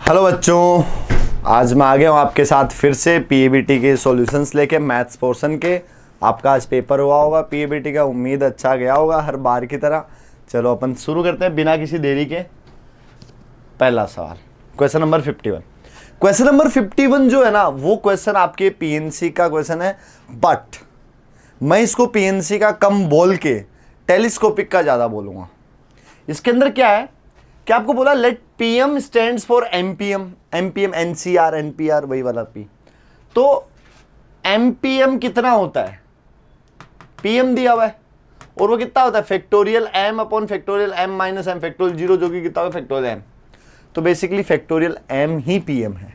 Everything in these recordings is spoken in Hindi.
हेलो बच्चों, आज मैं आ गया हूँ आपके साथ फिर से पीएबीटी के सॉल्यूशंस लेके मैथ्स पोर्शन के। आपका आज पेपर हुआ होगा पीएबीटी का, उम्मीद अच्छा गया होगा हर बार की तरह। चलो अपन शुरू करते हैं बिना किसी देरी के। पहला सवाल, क्वेश्चन नंबर 51। क्वेश्चन नंबर 51 जो है ना, वो क्वेश्चन आपके पीएनसी का क्वेश्चन है, बट मैं इसको पीएनसी का कम बोल के टेलीस्कोपिक का ज़्यादा बोलूँगा। इसके अंदर क्या है कि आपको बोला let PM stands for MPM, MPM NCR NPR वही वाला पी। तो एमपीएम कितना होता है, पीएम दिया हुआ है और वो कितना होता है factorial M upon factorial M minus M factorial zero, जो कि कितना होगा फैक्टोरियल एम। तो बेसिकली फैक्टोरियल एम ही पीएम है।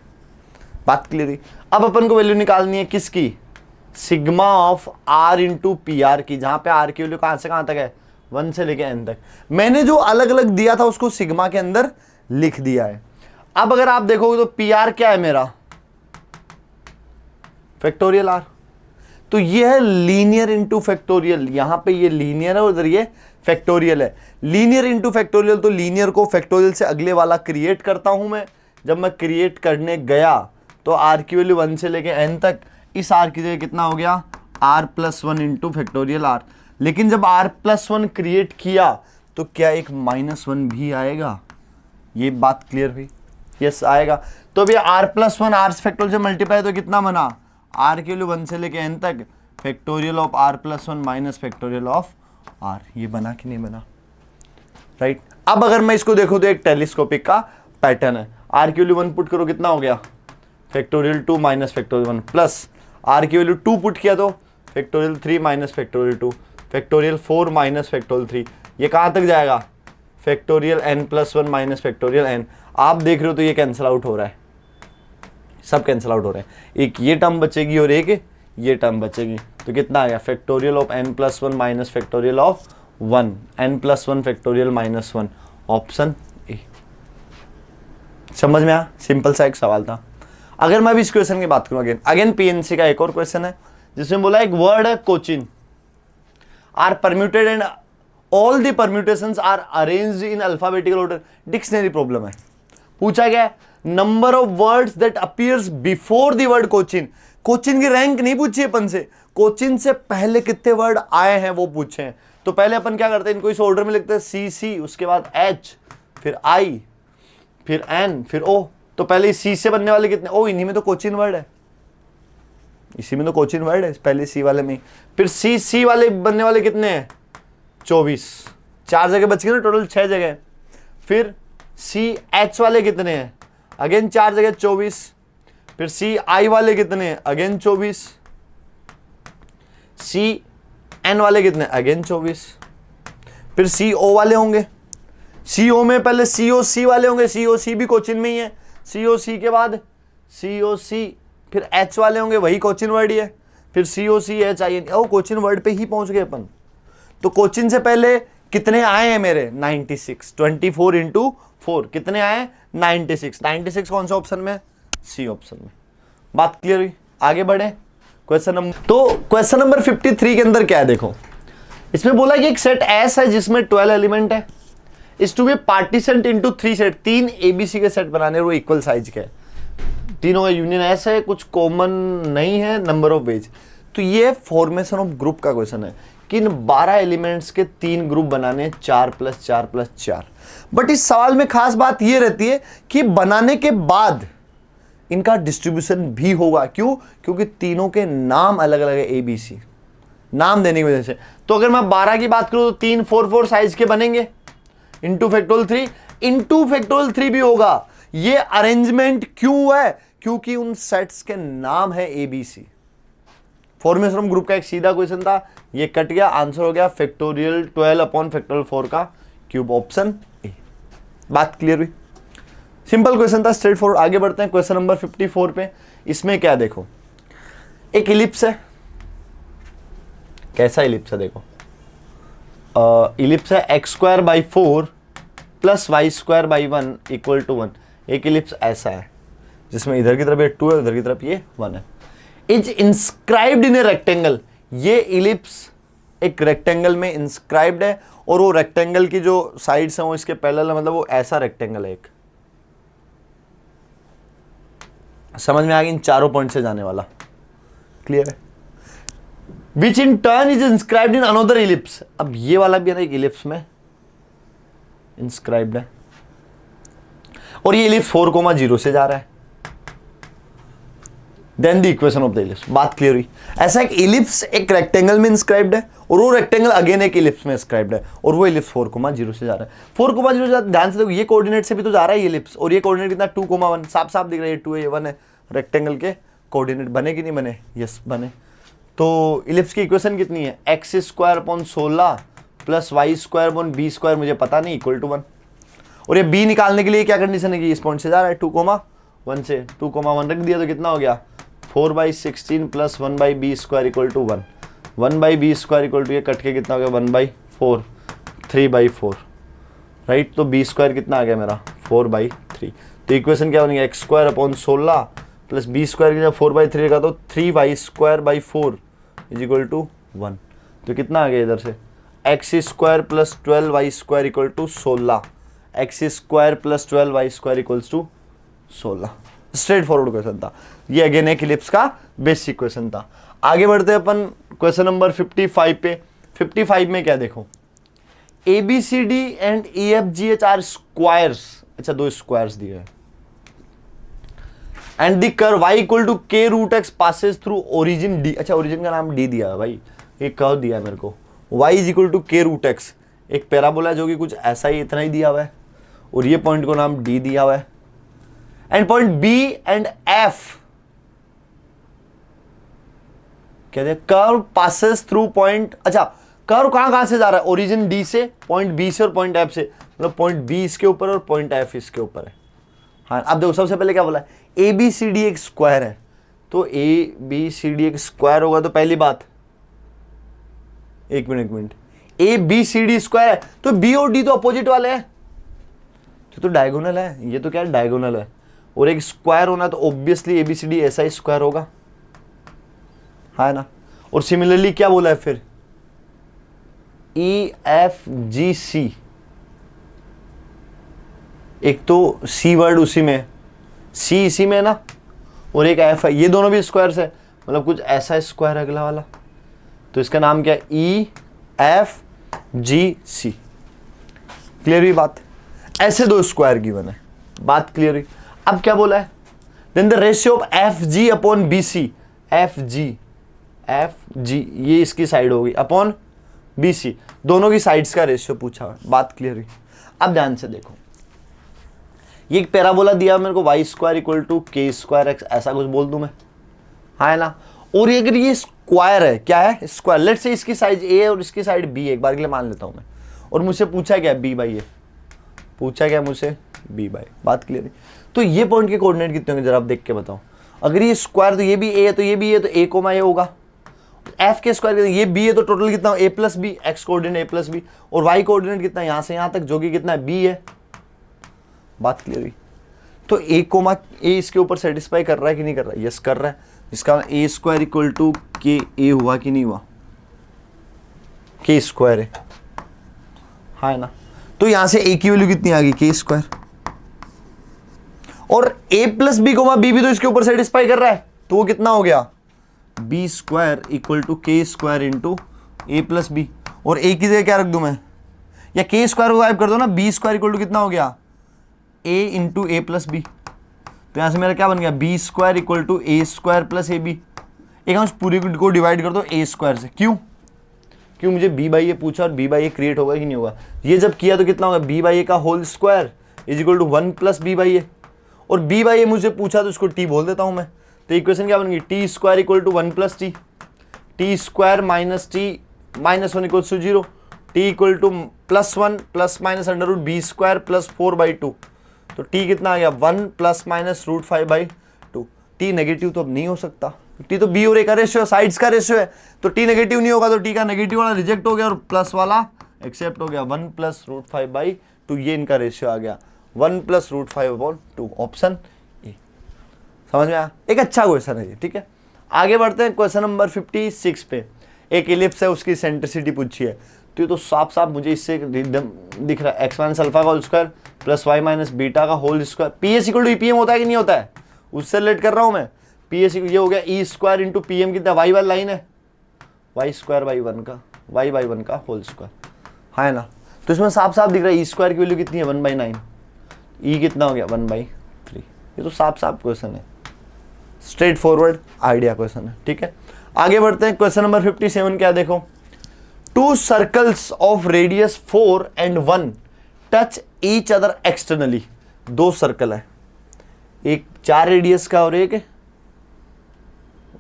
बात क्लियर हुई। अब अपन को वैल्यू निकालनी है किसकी, sigma of R into P R की, जहां पे आर की वैल्यू कहां से कहां तक है, 1 से लेके n तक। मैंने जो अलग अलग दिया था उसको सिग्मा के अंदर लिख दिया है। अब अगर आप देखोगे तो पी आर क्या है मेरा, फैक्टोरियल आर। तो ये है लीनियर इंटू फैक्टोरियल, यहां पे ये लीनियर है और इधर ये फैक्टोरियल है। लीनियर इंटू फैक्टोरियल, तो लीनियर को फैक्टोरियल से अगले वाला क्रिएट करता हूं मैं। जब मैं क्रिएट करने गया तो आर की वैल्यू 1 से लेके n तक, इस आर की जगह कितना हो गया r plus 1 into factorial R. लेकिन जब r प्लस 1 क्रिएट किया तो क्या एक -1 भी आएगा, ये बात क्लियर हुई। यस आएगा। तो अभी r प्लस 1 r फैक्टोरियल से मल्टीप्लाई तो कितना बना, r की वैल्यू 1 से लेके n तक factorial of r plus 1 minus factorial of r। ये बना कि नहीं बना, राइट। अब अगर मैं इसको देखूं तो एक टेलीस्कोपिक का पैटर्न है। r की वैल्यू 1 पुट करो कितना हो गया factorial 2 minus factorial 1, plus r की वैल्यू 2 पुट किया तो factorial 3 minus factorial 2, factorial 4 minus factorial 3। ये कहाँ तक जाएगा factorial n plus 1 minus factorial n। आप देख रहे हो तो ये कैंसिल आउट हो रहा है, सब कैंसिल आउट हो रहे हैं। एक ये टर्म बचेगी और एक ये टर्म बचेगी। तो कितना आ गया factorial of n plus 1 minus factorial of 1, n plus 1 factorial minus 1, option A. समझ में आया, सिंपल सा एक सवाल था। अगर मैं भी इस क्वेश्चन की बात करूं, अगेन पीएनसी का एक और क्वेश्चन है जिसमें बोला एक वर्ड है Cochin are permuted and all the permutations are arranged in alphabetical order. Dictionary problem है। पूछा गया number of words that appears before the word Cochin. Cochin की रैंक नहीं पूछी अपन से, कोचिन से पहले कितने वर्ड आए हैं वो पूछे हैं। तो पहले अपन क्या करते हैं, इनको इस ऑर्डर में लिखते हैं, सी सी, उसके बाद एच, फिर आई, फिर एन, फिर ओ। तो पहले सी से बनने वाले कितने, ओ इन्हीं में तो कोचिन वर्ड है, इसी में तो कोचिन वर्ड है पहले सी वाले में। फिर सी सी वाले बनने वाले कितने हैं 24, 4 जगह बच गए ना, टोटल 6 जगह। फिर सी एच वाले कितने हैं, अगेन 4 जगह 24। फिर सी आई वाले कितने हैं, अगेन 24। सी एन वाले कितने, अगेन 24। फिर सी ओ वाले होंगे, सी ओ में पहले सी ओ सी वाले होंगे, सी ओ सी भी कोचिन में ही है। सी ओ सी के बाद सी ओ सी, फिर एच वाले होंगे, वही कोचिन वर्ड ही है। फिर C O C H I N, O Cochin word पे ही पहुंच गए अपन। तो कोचिन से पहले कितने आए हैं मेरे 96, 24 इंटू 4 कितने आए 96। 96 कौन सा ऑप्शन में, सी ऑप्शन में। बात क्लियर हुई, आगे बढ़े क्वेश्चन नंबर। तो क्वेश्चन नंबर 53 के अंदर क्या है देखो, इसमें बोला कि एक सेट एस है जिसमें 12 एलिमेंट है, is to be partitioned into 3 set. 3 ABC के सेट बनाने, वो इक्वल साइज के, तीनों का यूनियन एस है, कुछ कॉमन नहीं है, नंबर ऑफ वेज। तो ये फॉर्मेशन ऑफ ग्रुप का क्वेश्चन है कि इन 12 एलिमेंट्स के 3 ग्रुप बनाने, 4 + 4 + 4। बट इस सवाल में खास बात ये रहती है कि बनाने के बाद इनका डिस्ट्रीब्यूशन भी होगा। क्यों, क्योंकि तीनों के नाम अलग अलग है, एबीसी नाम देने की वजह से। तो अगर मैं 12 की बात करूं तो 3 4 4 साइज के बनेंगे, इंटू फैक्टोरियल 3, इंटू फैक्टोरियल 3 भी होगा। ये अरेंजमेंट क्यों है, क्योंकि उन सेट्स के नाम है एबीसी। फॉर्मेशन ऑफ ग्रुप का एक सीधा क्वेश्चन था, ये कट गया, आंसर हो गया फैक्टोरियल 12 अपॉन फैक्टोरियल 4 का क्यूब, ऑप्शन ए। बात क्लियर हुई, सिंपल क्वेश्चन था, स्ट्रेट फॉरवर्ड। आगे बढ़ते हैं क्वेश्चन नंबर 54 पे। इसमें क्या देखो, एक इलिप्स है। कैसा इलिप्स है देखो, इलिप्स है x² / 4 + y² / 1 = 1। एक इलिप्स ऐसा है जिसमें इधर की तरफ ये 2 है, उधर की तरफ ये 1 है। Is inscribed in a rectangle. ये इलिप्स एक रेक्टेंगल में इंस्क्राइब्ड है और वो रेक्टेंगल की जो साइड्स हैं वो इसके पैरेलल है, मतलब वो ऐसा रेक्टेंगल है एक। समझ में आ गया इन चारों पॉइंट से जाने वाला, क्लियर है। Which in turn is inscribed in another ellipse, अब ये वाला भी है ना एक इलिप्स में इंस्क्राइब्ड है और ये इलिप्स 4,0 से जा रहा है, then the equation of the ellipse. बात क्लियर हुई। ऐसा एक इलिप्स एक रेक्टेंगल में इंस्क्राइब्ड है और वो रेक्टेंगल अगेन एक इलिप्स में इंस्क्राइब्ड है और वो इलिप्स 4,0 से जा रहा है। 4,0 से जा रहा है, ध्यान से देखो ये कोऑर्डिनेट से भी तो जा रहा है ये इलिप्स, और ये कोऑर्डिनेट कितना 2,1, साफ साफ दिख रहा है 2 है 1 है, रेक्टेंगल के कोऑर्डिनेट बने कि नहीं बने, यस बने। तो इलिप्स की इक्वेशन कितनी है, x²/16 प्लस y²/b² मुझे पता नहीं इक्वल टू 1, और ये b निकालने के लिए क्या कंडीशन है कि इस पॉइंट से जा रहा है 2,1 से, 2,1 रख दिया तो कितना हो गया 4/16 plus 1/b² equal to 1, 1/b² equal to ये कट के कितना हो गया 1/4, 3/4 राइट। तो b² कितना आ गया मेरा 4/3। तो इक्वेशन क्या बनेगी x²/16 प्लस b² की 4/3 का तो 3y²/4 इज इक्वल टू 1। तो कितना आ गया इधर से x² plus 12y² equal to 16, x² plus 12y² equals to 16। Straightforward question था ये, अगेन एक इलिप्स का बेसिक क्वेश्चन था। आगे बढ़ते हैं अपन क्वेश्चन नंबर 55 पे। 55 में क्या देखो, ABCD and EFGH are squares, अच्छा दो स्क्वायर्स दिए हैं, and the curve y equal to k√x passes through origin D, अच्छा ओरिजिन का नाम D दिया है भाई, एक कर्व दिया है मेरे को, y is equal to k√x, एक पैराबोला है जो कि कुछ ऐसा ही इतना ही दिया हुआ है, और ये पॉइंट को नाम D दिया हुआ है, and point B and F कहते हैं कर्व पासेस थ्रू पॉइंट, अच्छा कर्व कहां से जा रहा है, ओरिजिन D से, पॉइंट B से और पॉइंट F से, मतलब पॉइंट B इसके ऊपर और पॉइंट F इसके ऊपर है। हाँ अब देखो सबसे पहले क्या बोला है, ABCD एक स्क्वायर है, तो ABCD एक स्क्वायर होगा तो पहली बात, एक मिनट ABCD स्क्वायर है तो B और D तो अपोजिट वाले हैं, तो डायगोनल है, ये तो क्या है डायगोनल है, और एक स्क्वायर होना तो ऑब्वियसली ABCD ऐसा ही स्क्वायर होगा, है ना। और सिमिलरली क्या बोला है फिर EFGC, एक तो C वर्ड उसी में, C इसी में है ना, और एक F है, ये दोनों भी स्क्वायर्स है, मतलब कुछ ऐसा स्क्वायर है अगला वाला, तो इसका नाम क्या है EFGC। क्लियर हुई बात, ऐसे दो स्क्वायर गिवन है, बात क्लियर हुई। अब क्या बोला है, then the ratio of FG upon BC, FG ये इसकी साइड होगी अपॉन BC, दोनों की साइड्स का रेशियो पूछा है, बात क्लियर हुई। अब ध्यान से देखो, ये एक पैराबोला दिया मेरे को y² इक्वल टू k²x, ऐसा कुछ बोल दूं मैं, हाँ है ना, और ये अगर ये स्क्वायर है, क्या है स्क्वायर, लेट्स से इसकी साइड A है और इसकी साइड B है, एक बार के लिए मान लेता हूं मैं, और मुझसे पूछा क्या B/A, पूछा क्या मुझसे B/A, बात क्लियर है। तो ये पॉइंट के कोऑर्डिनेट कितने होंगे जरा आप देख के बताओ, अगर ये स्क्वायर तो ये भी A है तो ये भी A है तो A, A होगा, F के स्क्वायर ये B है तो टोटल कितना A plus B, x coordinate A plus B, और y कोऑर्डिनेट कितना यहां से यहां तक जो कि कितना B है, बात क्लियर हुई। तो A, इसके ऊपर सेटिस्फाई कर रहा है कि नहीं कर रहा है, यस कर रहा है, इसका A² इक्वल टू KA हुआ कि नहीं हुआ, k² है, हाँ ना। तो यहां से A की वैल्यू कितनी आ गई k², और A प्लस B, B भी तो इसके ऊपर सेटिस्फाई कर रहा है, तो वो कितना हो गया B² equal to k² into A plus B, और A की जगह क्या रख दूं मैं, या k² को गायब कर दो ना, B² इक्वल टू कितना हो गया A into A plus B, तो यहां से मेरा क्या बन गया B² equal to A² plus AB, एक हम पूरी को डिवाइड कर दो A² से, क्यों मुझे B/A पूछा और B/A क्रिएट होगा कि नहीं होगा, ये जब किया तो कितना होगा B/A का whole square is equal to 1 plus B/A, और B/A मुझे पूछा तो इसको T बोल देता हूं मैं, तो इक्वेशन क्या बनेगी T² equal to 1 plus T, T² minus T minus 1 equals to 0, T equal to +1 plus minus √ B² plus 4/2, तो T कितना आ गया 1 प्लस माइनस √5/2, T नेगेटिव तो अब नहीं हो सकता, T तो B और A का रेशियो, साइड्स का रेशियो है, तो T नेगेटिव नहीं होगा, तो T का नेगेटिव वाला रिजेक्ट हो गया और प्लस वाला एक्सेप्ट हो गया, 1 प्लस √5/2, ये इनका रेशियो आ गया 1 प्लस √5/2, ऑप्शन ए। समझ में आया, एक अच्छा क्वेश्चन है ये, ठीक है। आगे बढ़ते हैं क्वेश्चन नंबर 56 पे, एक इलिप्स है उसकी सेंट्रिसिटी पूछी है, तो ये तो साफ साफ मुझे इससे दिख रहा है x माइनस अल्फा का whole square plus y minus beta का whole square, PS equal to EPM होता है कि नहीं होता है, उससे रिलेट कर रहा हूं मैं। पी एस ये हो गया E square into P M कितना, वाई वाली लाइन है, वाई स्क्वायर बाई वन का, वाई बाई वन का होल स्क्वायर, हाँ है ना। तो इसमें साफ साफ दिख रहा है ई स्क्वायर की वैल्यू कितनी है 1/9, ई कितना हो गया 1/3। ये तो साफ साफ क्वेश्चन है, स्ट्रेट फॉरवर्ड आइडिया क्वेश्चन है, ठीक है। आगे बढ़ते हैं, क्वेश्चन नंबर 57 क्या देखो, 2 circles of radius 4 and 1 touch each other externally. 2 circle है, एक 4 रेडियस का और एक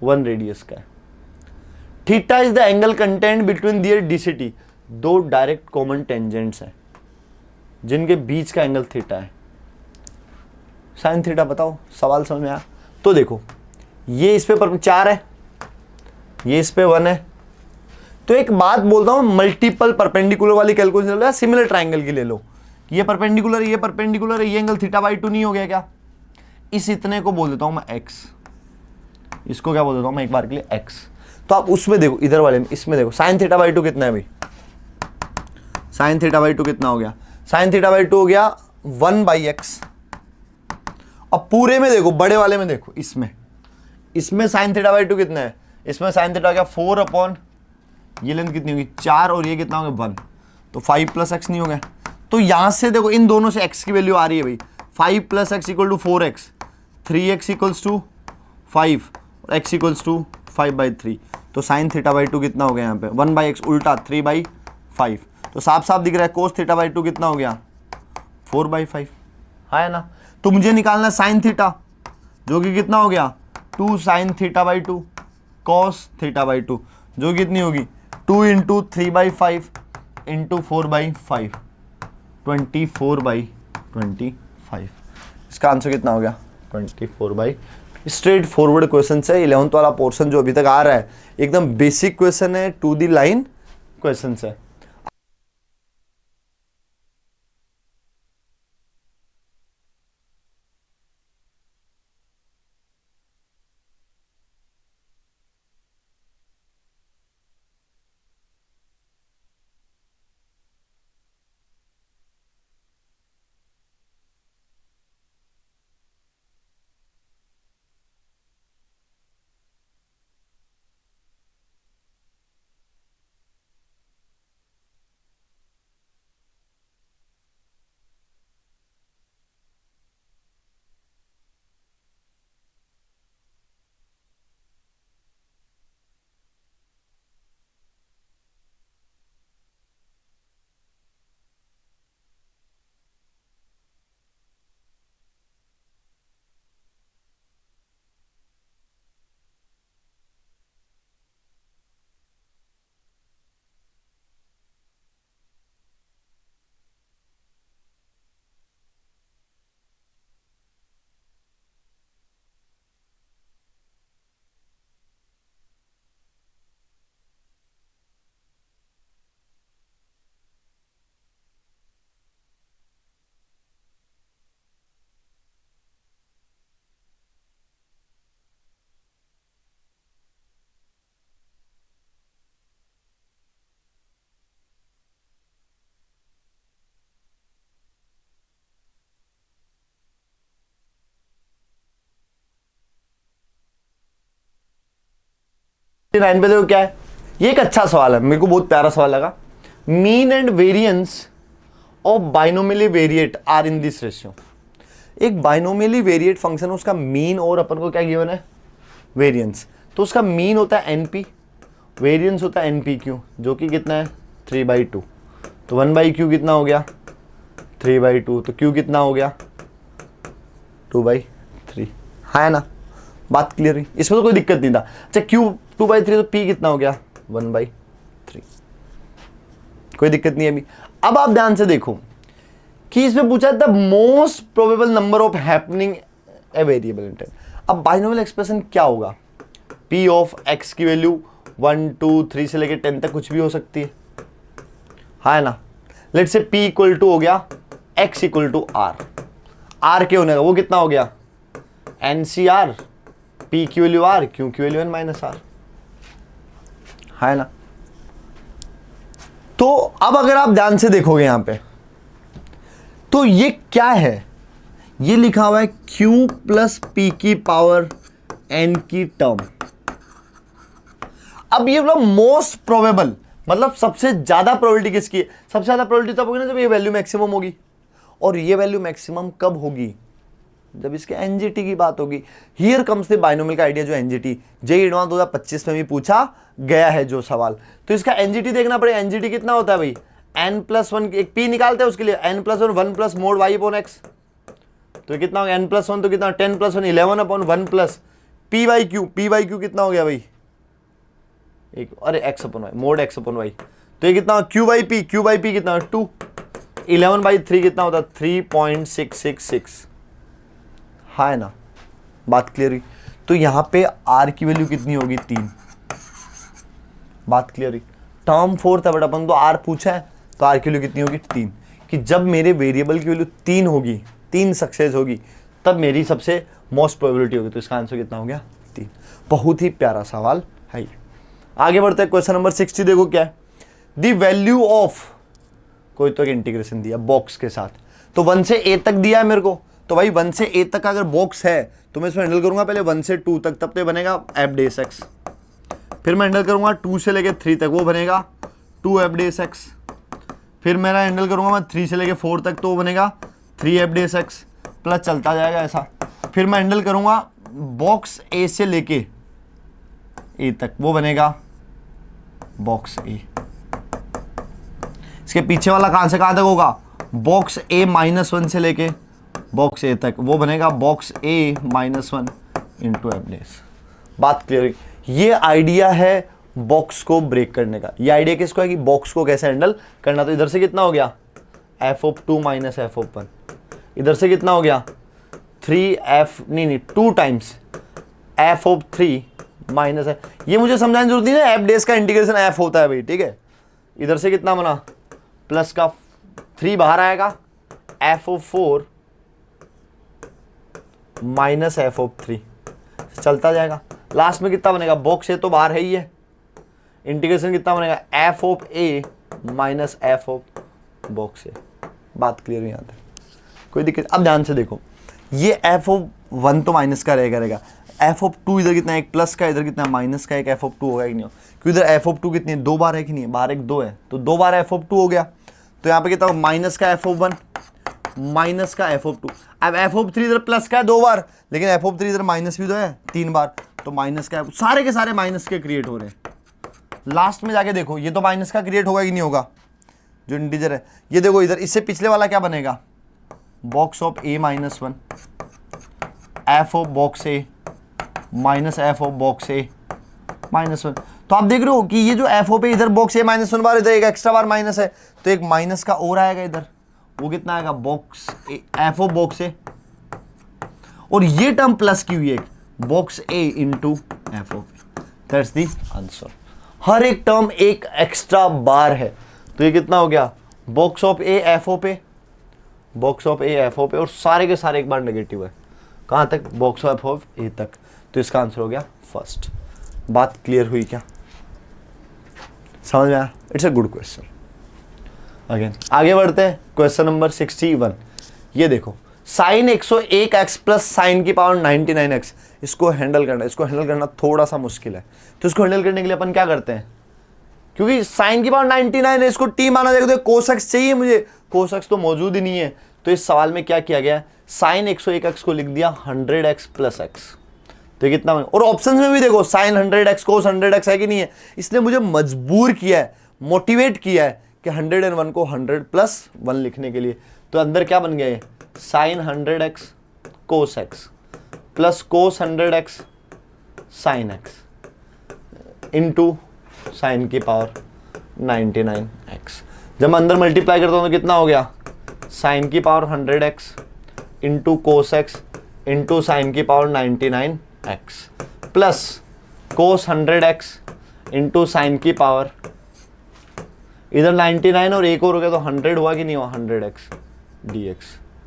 1 रेडियस का है। Theta is the angle content between their DCT. 2 direct common tangents हैं जिनके बीच का एंगल थीटा है। साइन थीटा बताओ, सवाल समझ में आया? तो देखो ये इस पे 4 है, ये इस पे 1 है। तो एक बात बोलता हूं, मल्टीपल परपेंडिकुलर वाली कैलकुलेशन ले लो या सिमिलर ट्राइंगल की ले लो। ये परपेंडिकुलर है, ये परपेंडिकुलर है, ये एंगल थीटा बाई 2 नहीं हो गया क्या? इस इतने को बोल देता हूं मैं x, इसको क्या बोल देता हूं मैं एक बार के लिए x। तो आप उसमें देखो, इधर वाले में, इसमें देखो साइन थीटा बाई 2 कितना है भाई, साइन थीटा बाई 2 कितना हो गया, साइन थीटा बाई 2 हो गया 1/x। अब पूरे में देखो, बड़े वाले में देखो, इसमें साइन थीटा बाई 2 कितना है, इसमें साइन थीटा हो गया 4 ये लेंथ कितनी होगी 4 और ये कितना हो गया 1, तो 5 + x नहीं हो गया। तो यहां से देखो इन दोनों से x की वैल्यू आ रही है भाई, 5 + x = 4x, 3x = 5 और x = 5/3। तो साइन थीटा बाई 2 कितना हो गया यहाँ पे 1/x उल्टा 3/5। तो साफ साफ दिख रहा है कोस थीटा बाई 2 कितना हो गया 4/5, है ना। तो मुझे निकालना है साइन थीटा, जो कि कितना हो गया 2 sine theta by 2 cos theta by 2, जो कि कितनी होगी 2 × 3/5 × 4/5, 24/25। इसका आंसर कितना हो गया 24/। स्ट्रेट फॉरवर्ड क्वेश्चन से 11th वाला पोर्शन जो अभी तक आ रहा है एकदम बेसिक क्वेश्चन है, टू दी लाइन क्वेश्चन है। लाइन पे देखो क्या है, ये एक अच्छा सवाल है, मेरे को बहुत प्यारा सवाल लगा। Mean and variance of binomially variate are in this ratio. एक बाइनोमियली वेरिएट फंक्शन है, उसका मीन और अपन को क्या गिवन है वेरिएंस। तो उसका मीन होता है एनपी, वेरिएंस होता है एनपीक्यू, जो कि कितना है 3/2। तो 1/q कितना हो गया 3/2, तो q कितना हो गया 2/3, है ना। बात क्लियर हुई, इसमें तो कोई दिक्कत नहीं था। अच्छा q 2/3 तो p कितना हो गया 1/3, कोई दिक्कत नहीं है अभी। अब आप ध्यान से देखो कि इसमें पूछा the most probable number of happening a variable in time. अब बाइनोमियल एक्सप्रेशन क्या होगा, p ऑफ x की वैल्यू 1 2 3 से लेकर 10 तक कुछ भी हो सकती है ना। Let's say p equal to हो गया x equal to r, r के होने का वो कितना हो गया NCR, p की वैल्यू r, q की वैल्यू n - r, है ना। तो अब अगर आप ध्यान से देखोगे यहां पे, तो ये क्या है, ये लिखा हुआ है q प्लस पी की पावर n की टर्म। अब ये बोला मोस्ट प्रोबेबल, मतलब सबसे ज्यादा प्रोबेबिलिटी किसकी है? सबसे ज्यादा प्रोबेबिलिटी तब होगी ना जब ये वैल्यू मैक्सिमम होगी। और ये वैल्यू मैक्सिमम कब होगी? जब इसके एनजीटी की बात होगी। हियर कम्स द बाइनोमियल का आइडिया, जो एनजीटी जेईई एडवांस 2025 में भी पूछा गया है जो सवाल। तो इसका एनजीटी देखना पड़ेगा। एनजीटी कितना होता है भाई? n+1, एक p निकालते हैं उसके लिए, n+1 1 plus mode y upon x। तो कितना हो गया? n+1 तो कितना? 10+1 11 upon 1 plus p by Q. p by Q कितना हो गया भाई? एक, अरे x upon y, mode x upon y। तो ये कितना? q by p, q by p कितना? 2। 11/3 कितना होता है? 3.666। हाँ है ना, बात क्लियर हुई? तो यहां पे r की वैल्यू कितनी होगी? 3। बात क्लियर हुई? टर्म 4 था बट अपन तो r पूछा है, तो r की वैल्यू कितनी होगी? 3। कि जब मेरे वेरिएबल की वैल्यू 3 होगी, 3 सक्सेस होगी, तब मेरी सबसे मोस्ट प्रोबेबिलिटी होगी। तो इसका आंसर कितना हो गया? 3। बहुत ही प्यारा सवाल है ये। आगे बढ़ते हैं, क्वेश्चन नंबर 60 देखो क्या है। द वैल्यू ऑफ, कोई तो एक इंटीग्रेशन दिया बॉक्स के साथ, तो 1 से a तक दिया है मेरे को। तो भाई 1 से a तक अगर बॉक्स है तो मैं इसमें हैंडल करूंगा पहले 1 से 2 तक, तब तो बनेगा f डेस x। फिर मैं हैंडल करूंगा 2 से लेके 3 तक, वो बनेगा 2f डेस x। फिर मेरा हैंडल करूंगा मैं 3 से लेके 4 तक, तो वो बनेगा 3f डेस x, प्लस चलता जाएगा ऐसा। फिर मैं हैंडल करूंगा बॉक्स a से लेके a तक, वो बनेगा बॉक्स a। इसके पीछे वाला कहां से कहां तक होगा? बॉक्स a-1 से लेके बॉक्स a तक, वो बनेगा बॉक्स a-1 इंटू एफ डेस। बात क्लियर हुई? ये आइडिया है बॉक्स को ब्रेक करने का। ये आइडिया किसको है कि बॉक्स को कैसे हैंडल करना। तो इधर से कितना हो गया? f(2 minus f(1)। इधर से कितना हो गया? 2 टाइम्स f(3 माइनस है। ये मुझे समझाने की जरूरत नहीं है, f डेस का इंटीग्रेशन f होता है भाई, ठीक है। इधर से कितना बना? प्लस का 3 बाहर आएगा, f(4) माइनस f(3) चलता जाएगा। लास्ट में कितना बनेगा? बॉक्स ए तो बाहर है ही है, इंटीग्रेशन कितना बनेगा? f(a) माइनस f बॉक्स ए। बात क्लियर है? यहाँ तक कोई दिक्कत? अब ध्यान से देखो, ये f(1) तो माइनस का रहेगा, f(2) इधर कितना है? एक प्लस का, इधर कितना? माइनस का। एक f(2) होगा कि नहीं? क्योंकि इधर f(2) कितनी है? 2 बार है कि नहीं? बाहर एक 2 है, तो 2 बार f(2) हो गया। तो यहाँ पे कितना? माइनस का f(1) माइनस का f(2). अब f(3) इधर प्लस का है 2 बार, लेकिन f(3) इधर माइनस भी तो है 3 बार, तो माइनस का सारे के सारे माइनस के क्रिएट हो रहे हैं। लास्ट में जाके देखो, ये तो माइनस का क्रिएट होगा कि नहीं होगा? जो इंटीजर है ये देखो, इधर इससे पिछले वाला क्या बनेगा? Box of a-1 f of box a minus f of box a-1। तो आप देख रहे हो कि ये जो f ऑफ a इधर बॉक्स a-1 बार, इधर एक एक्स्ट्रा बार माइनस है, तो एक माइनस का और आएगा इधर, वो कितना आएगा? Box f of box a। और ये टर्म प्लस की हुई है, box a into f of a। That's the answer. हर एक टर्म एक एक्स्ट्रा बार है, तो ये कितना हो गया? Box of a f of a, box of a f of a, और सारे के सारे एक बार नेगेटिव है। कहां तक? Box of f of a तक। तो इसका आंसर हो गया फर्स्ट। बात क्लियर हुई क्या? समझ में आया? It's a good question. Again आगे बढ़ते हैं, क्वेश्चन नंबर 61। ये देखो, साइन 101x प्लस साइन की पावर 99x, इसको हैंडल करना थोड़ा सा मुश्किल है। तो इसको हैंडल करने के लिए अपन क्या करते हैं? क्योंकि साइन की पावर 99 है, इसको टी माना जाएगा, तो कोसेक्स चाहिए मुझे, कोसेक्स तो मौजूद ही नहीं है। तो इस सवाल में क्या किया गया? साइन 101x को लिख दिया 100x प्लस x। तो कितना? और ऑप्शन में भी देखो, साइन 100x कोस 100x है कि नहीं है। इसने मुझे मजबूर किया है, मोटिवेट किया है कि 101 को 100 प्लस 1 लिखने के लिए। तो अंदर क्या बन गया? ये sine 100x cos x plus cos 100x sine x into sine की पावर 99x। जब मैं अंदर मल्टीप्लाई करता हूं तो कितना हो गया? साइन की power 100x into cos x into sine की power 99x plus cos 100x into sine की पावर, इधर 99 और एक और हो गया तो 100 हुआ कि नहीं हुआ? 100x dx।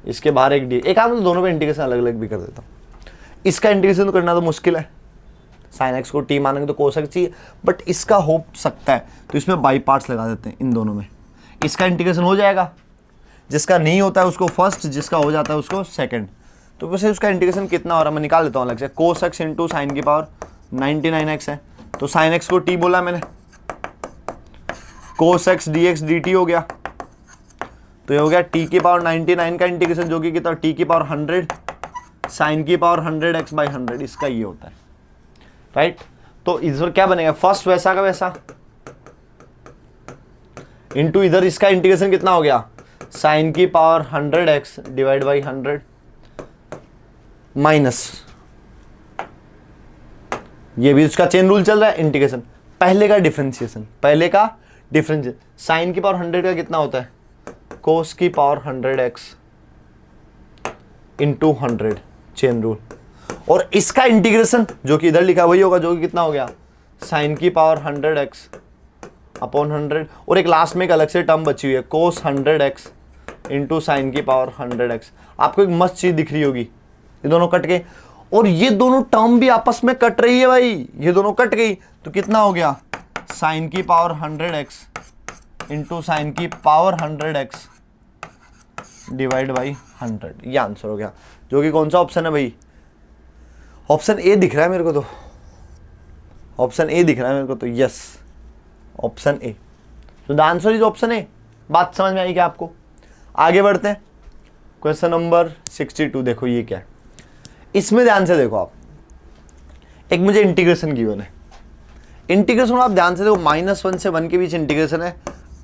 इसके बाहर एक डी, एक आदमी तो दोनों पे इंटीग्रेशन अलग अलग भी कर देता हूँ। इसका इंटीग्रेशन तो करना तो मुश्किल है, साइन एक्स को टी मानेंगे तो कोस एक्स चाहिए, बट इसका हो सकता है, तो इसमें बाई पार्ट्स लगा देते हैं इन दोनों में। इसका इंटीग्रेशन हो जाएगा, जिसका नहीं होता है उसको फर्स्ट, जिसका हो जाता है उसको सेकंड। तो वैसे उसका इंटीग्रेशन कितना हो रहा है मैं निकाल लेता हूँ अलग से। cos x इंटू साइन की पावर 99x है, तो साइन x को t बोला मैंने, cos x dx dt हो गया, तो ये हो गया t की पावर 99 का इंटीग्रेशन जो कि कितना, t की पावर 100 साइन की पावर 100x बाई 100, इसका ये होता है, राइट। तो इधर क्या बनेगा, फर्स्ट वैसा का वैसा इंटू इधर इसका इंटीग्रेशन कितना हो गया, साइन की power 100x divide by 100 minus, ये भी उसका चेन रूल चल रहा है, इंटीग्रेशन पहले का डिफरेंशिएशन, साइन की पावर 100 का कितना होता है, कोस की power 100x into 100 chain rule, और इसका इंटीग्रेशन जो कि इधर लिखा वही होगा, जो कि कितना हो गया, साइन की पावर 100x अपॉन 100, और एक लास्ट में एक अलग से टर्म बची हुई है, कोस 100x इंटू साइन की पावर 100x। आपको एक मस्त चीज दिख रही होगी, ये दोनों कट गए, और ये दोनों टर्म भी आपस में कट रही है भाई, ये दोनों कट गई, तो कितना हो गया, साइन की पावर 100x इंटू साइन की पावर 100x डिवाइड बाई 100, ये आंसर हो गया, जो कि कौन सा ऑप्शन है भाई, ऑप्शन ए दिख रहा है मेरे को, तो ऑप्शन ए दिख रहा है मेरे को, तो यस ऑप्शन ए, तो the answer is option A. बात समझ में आई क्या आपको? आगे बढ़ते हैं, क्वेश्चन नंबर 62। देखो ये क्या है, इसमें ध्यान से देखो आप, एक मुझे इंटीग्रेशन गिवन है, इंटीग्रेशन आप ध्यान से देखो, -1 से 1 के बीच इंटीग्रेशन है,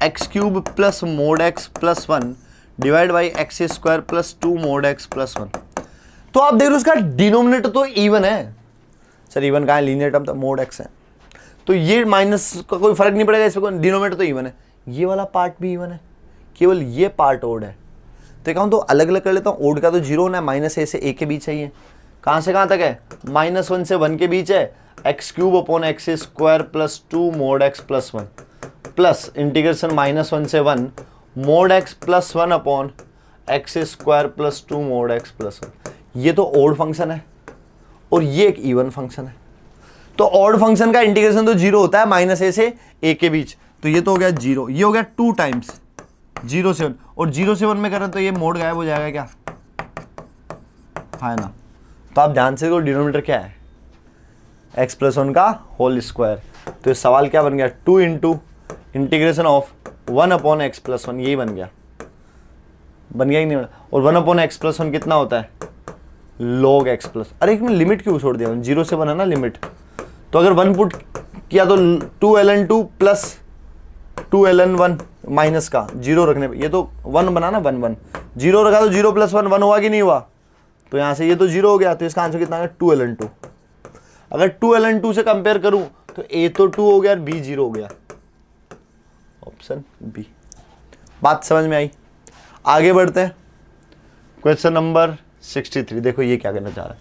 x cube plus mode x plus 1 divide by x square plus 2 mode x plus 1। तो आप देख रहे हो उसका डिनोमिनेटर तो इवन है, सर इवन कहाँ है, लीनियर टर्म था, मोड एक्स है, तो ये माइनस का कोई फर्क नहीं पड़ेगा, इसमें डिनोमिनेटर तो इवन है, ये वाला पार्ट भी इवन है, केवल ये पार्ट ओड है। तो कहूँ तो अलग अलग कर लेता हूँ, ओड का तो जीरो होना है, -a से a के बीच है, ये कहाँ से कहाँ तक है, -1 से 1 के बीच है, x cube upon x square plus 2 mode x plus 1 plus integration -1 से 1 mode x plus 1 upon x square plus 2 mode x plus 1। ये तो ओड फंक्शन है और ये एक इवन फंक्शन है, तो ऑड फंक्शन का इंटीग्रेशन तो जीरो होता है -a से a के बीच, तो ये तो हो गया जीरो, ये हो गया 2 टाइम्स 0 से 1, और 0 से 1 में करें तो ये मोड गायब हो जाएगा क्या, है ना। तो आप ध्यान से देखो डिनोमिनेटर क्या है, x प्लस 1 का होल स्क्वायर, तो ये सवाल क्या बन गया, 2 into integration of 1 upon x plus 1, यही बन गया कि नहीं, और 1 अपॉन एक्स प्लस 1 कितना होता है, log x प्लस, अरे एक में लिमिट क्यों छोड़ दिया, 0 से 1 है ना लिमिट, तो अगर 1 पुट किया तो 2ln2 प्लस 2ln1 माइनस का 0 रखने पे, ये तो 1 बना ना, 1 1 0 रखा तो 0 प्लस 1 1 हुआ कि नहीं हुआ, तो यहाँ से ये तो 0 हो गया, तो इसका आंसर कितना है 2ln2। अगर 2ln2 से कंपेयर करूं तो a तो 2 हो गया और b 0 हो गया, ऑप्शन बी। बात समझ में आई? आगे बढ़ते हैं, क्वेश्चन नंबर 63। देखो ये क्या कहना चाह रहा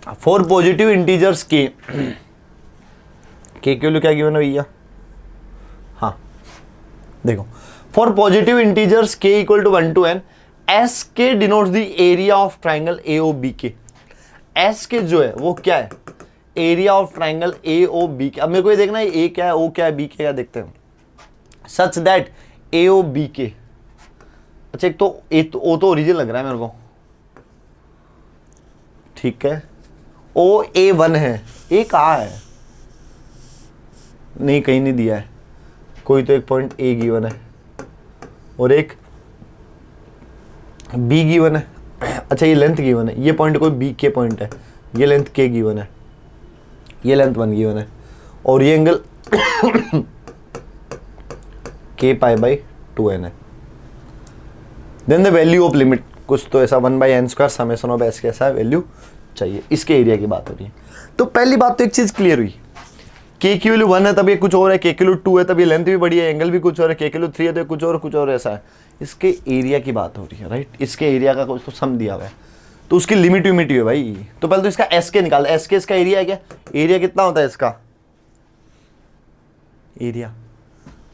है, फॉर पॉजिटिव इंटीजर्स के के लिए क्या गिवन है भैया, हाँ देखो, फॉर पॉजिटिव इंटीजर्स के equal to 1 to n, S के denotes the area of triangle A O B के। एस के जो है वो क्या है, area of triangle A O B के। अब मेरे को ये देखना है ए क्या है, ओ क्या है, बी क्या है, देखते हैं। Such that A O B के, अच्छा एक तो ए तो ओ तो ओरिजिन लग रहा है मेरे को, ठीक है, ओ ए 1 है, ए कहाँ है, नहीं कहीं नहीं दिया है, कोई तो एक पॉइंट ए गिवन है और एक बी गिवन है, अच्छा ये लेंथ गिवन है, ये पॉइंट कोई बी के पॉइंट है, ये लेंथ के गिवन है, ये लेंथ 1 गिवन है, और ये एंगल के पाई बाई 2n है। Then the value of limit, कुछ तो ऐसा 1/n² समेशन ऑफ एस के ऐसा वैल्यू चाहिए, इसके एरिया की बात हो रही है। तो पहली बात तो एक चीज क्लियर हुई, के की वैल्यू 1 है तब ये कुछ और है, के की वैल्यू 2 है तब ये लेंथ भी बड़ी है, एंगल भी कुछ और है, के की वैल्यू 3 है तो ये कुछ और ऐसा है, इसके एरिया की बात हो रही है, राइट। इसके एरिया का कुछ तो सम दिया हुआ है, तो उसकी लिमिट विमिट है भाई। तो पहले तो इसका एस के निकाल, एस के इसका एरिया है क्या, एरिया कितना होता है इसका, एरिया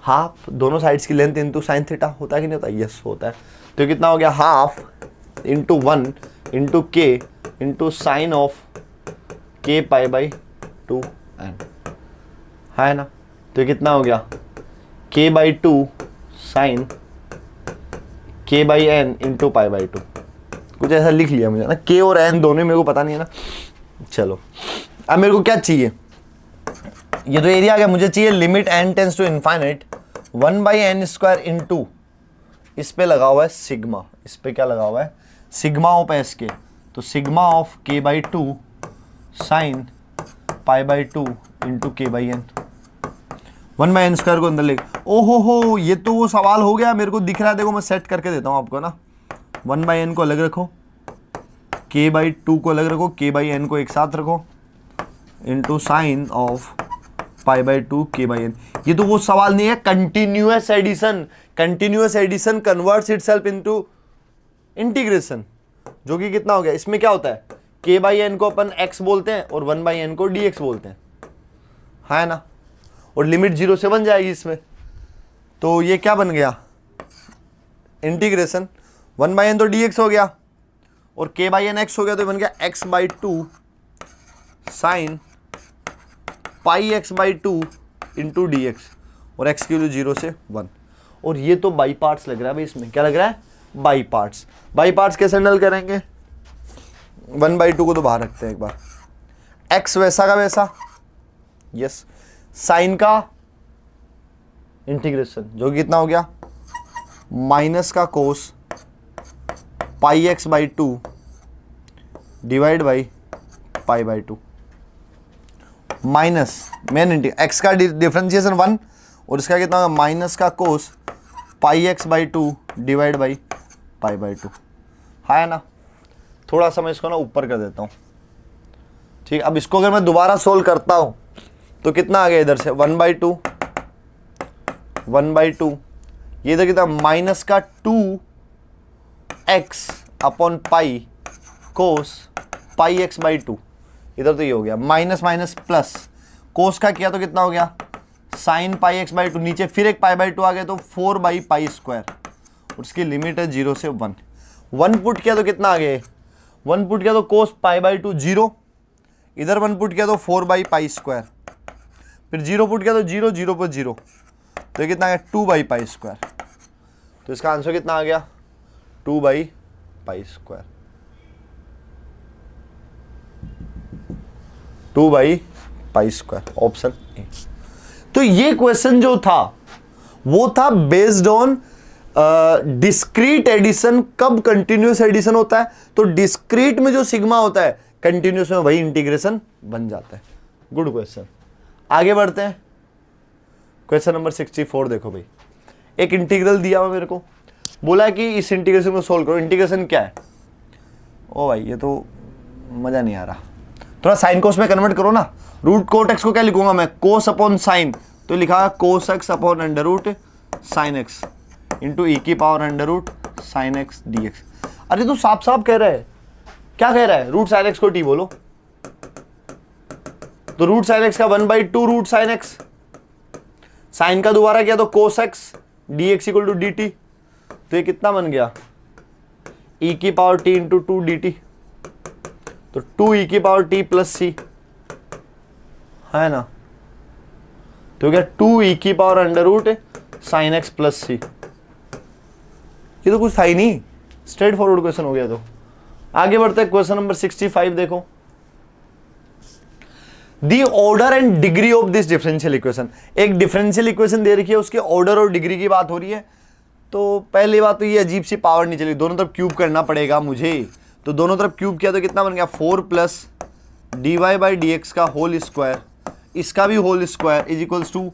हाफ दोनों साइड्स की लेंथ इंटू साइन थीटा होता है कि नहीं होता, यस होता है। तो कितना हो गया, हाफ इंटू 1 इंटू के इंटू साइन ऑफ के पाई बाई 2n, है ना। तो कितना हो गया, k by 2 sine k by n into pi by 2, कुछ ऐसा लिख लिया मुझे ना, के और एन दोनों मेरे को पता नहीं है ना। चलो अब मेरे को क्या चाहिए, ये तो एरिया आ गया, मुझे चाहिए limit N tends to infinite 1/n² into, इस पे लगा हुआ है सिग्मा, इस पे क्या लगा हुआ है सिग्मा ऑफ एस के, तो sigma of k/2 sign π/2 into k/n। 1/n² को अंदर ले, ओहो हो ये तो वो सवाल हो गया मेरे को दिख रहा है, देखो मैं सेट करके देता हूं आपको ना। 1/n को अलग रखो, k/2 को अलग रखो, k/n को एक साथ रखो, इंटू साइन ऑफ π/2 k/n। ये तो वो सवाल नहीं है, continuous addition. Continuous addition converts itself into integration, जो कि कितना हो गया, इसमें क्या होता है k/n को अपन x बोलते हैं और 1/n को dx बोलते हैं, है ना, और लिमिट 0 से बन जाएगी इसमें, तो ये क्या बन गया इंटीग्रेशन, 1/n तो dx हो गया और k/n x हो गया, तो बन गया x/2 sine πx/2 into dx, और x की वैल्यू 0 से 1। और ये तो बाई पार्ट्स लग रहा है भाई, इसमें क्या लग रहा है बाई पार्ट्स। बाई पार्ट्स कैसे हैंडल करेंगे, 1/2 को तो बाहर रखते हैं एक बार, x वैसा का वैसा, यस, साइन का इंटीग्रेशन जो कि कितना हो गया माइनस का cos πx/2 divide by π/2 minus मेन इंटीग्रेशन x का डिफरेंशिएशन 1 और इसका कितना होगा माइनस का कोस πx/2 डिवाइड बाई π/2, है ना। थोड़ा सा मैं इसको ना ऊपर कर देता हूँ, ठीक। अब इसको अगर मैं दोबारा सोल्व करता हूँ तो कितना आ गया इधर से 1/2 ये इधर कितना माइनस का 2x अपॉन पाई कोस πx/2, इधर तो ये हो गया माइनस माइनस प्लस, कोस का किया तो कितना हो गया साइन πx/2, नीचे फिर एक π/2 आ गया तो 4/π², और उसकी लिमिट है 0 से 1। 1 पुट किया तो कितना आ गया, 1 पुट किया तो कोस π/2 0, इधर 1 पुट किया तो 4/π², फिर 0 पुट किया तो 0 0 पर 0, तो ये कितना आ गया 2/π², तो इसका आंसर कितना आ गया 2/π², 2/π², ऑप्शन ए। तो ये क्वेश्चन जो था वो था बेस्ड ऑन डिस्क्रीट एडिशन। कब कंटिन्यूअस एडिशन होता है, तो डिस्क्रीट में जो सिग्मा होता है कंटिन्यूअस में वही इंटीग्रेशन बन जाता है। Good question. आगे बढ़ते हैं, क्वेश्चन नंबर 64 देखो भाई, एक इंटीग्रल दिया हुआ मेरे को, बोला है कि इस इंटीग्रेशन को सोल्व करो। इंटीग्रेशन क्या है, ओ भाई ये तो मजा नहीं आ रहा, थोड़ा साइन कोस में कन्वर्ट करो ना। रूट कोट एक्स को क्या लिखूंगा मैं, कोस अपॉन साइन, तो लिखा cos x upon under root sine x into e की power under root sine x D x. अरे तो साफ साफ कह रहा है, क्या कह रहा है, रूट साइन एक्स को टी बोलो, तो रूट साइन एक्स का 1/2 रूट साइन एक्स, साइन का दोबारा किया तो cos X D x equal to D T, तो ये कितना बन गया ई की power T into 2 D T, तो 2 ई की पावर टी प्लस सी, है ना, तो क्या 2 ई की power under root sine x plus c. ये तो कुछ था ही नहीं, स्ट्रेट फॉरवर्ड क्वेश्चन हो गया। तो आगे बढ़ते हैं, क्वेश्चन नंबर 65 देखो, दी order and degree of this differential equation. एक डिफरेंशियल इक्वेशन दे रखी है, उसके ऑर्डर और डिग्री की बात हो रही है। तो पहली बात तो ये अजीब सी पावर नहीं चली, दोनों तरफ क्यूब करना पड़ेगा मुझे, तो दोनों तरफ क्यूब किया तो कितना बन गया 4 प्लस dy/dx का होल स्क्वायर, इसका भी whole square is equals to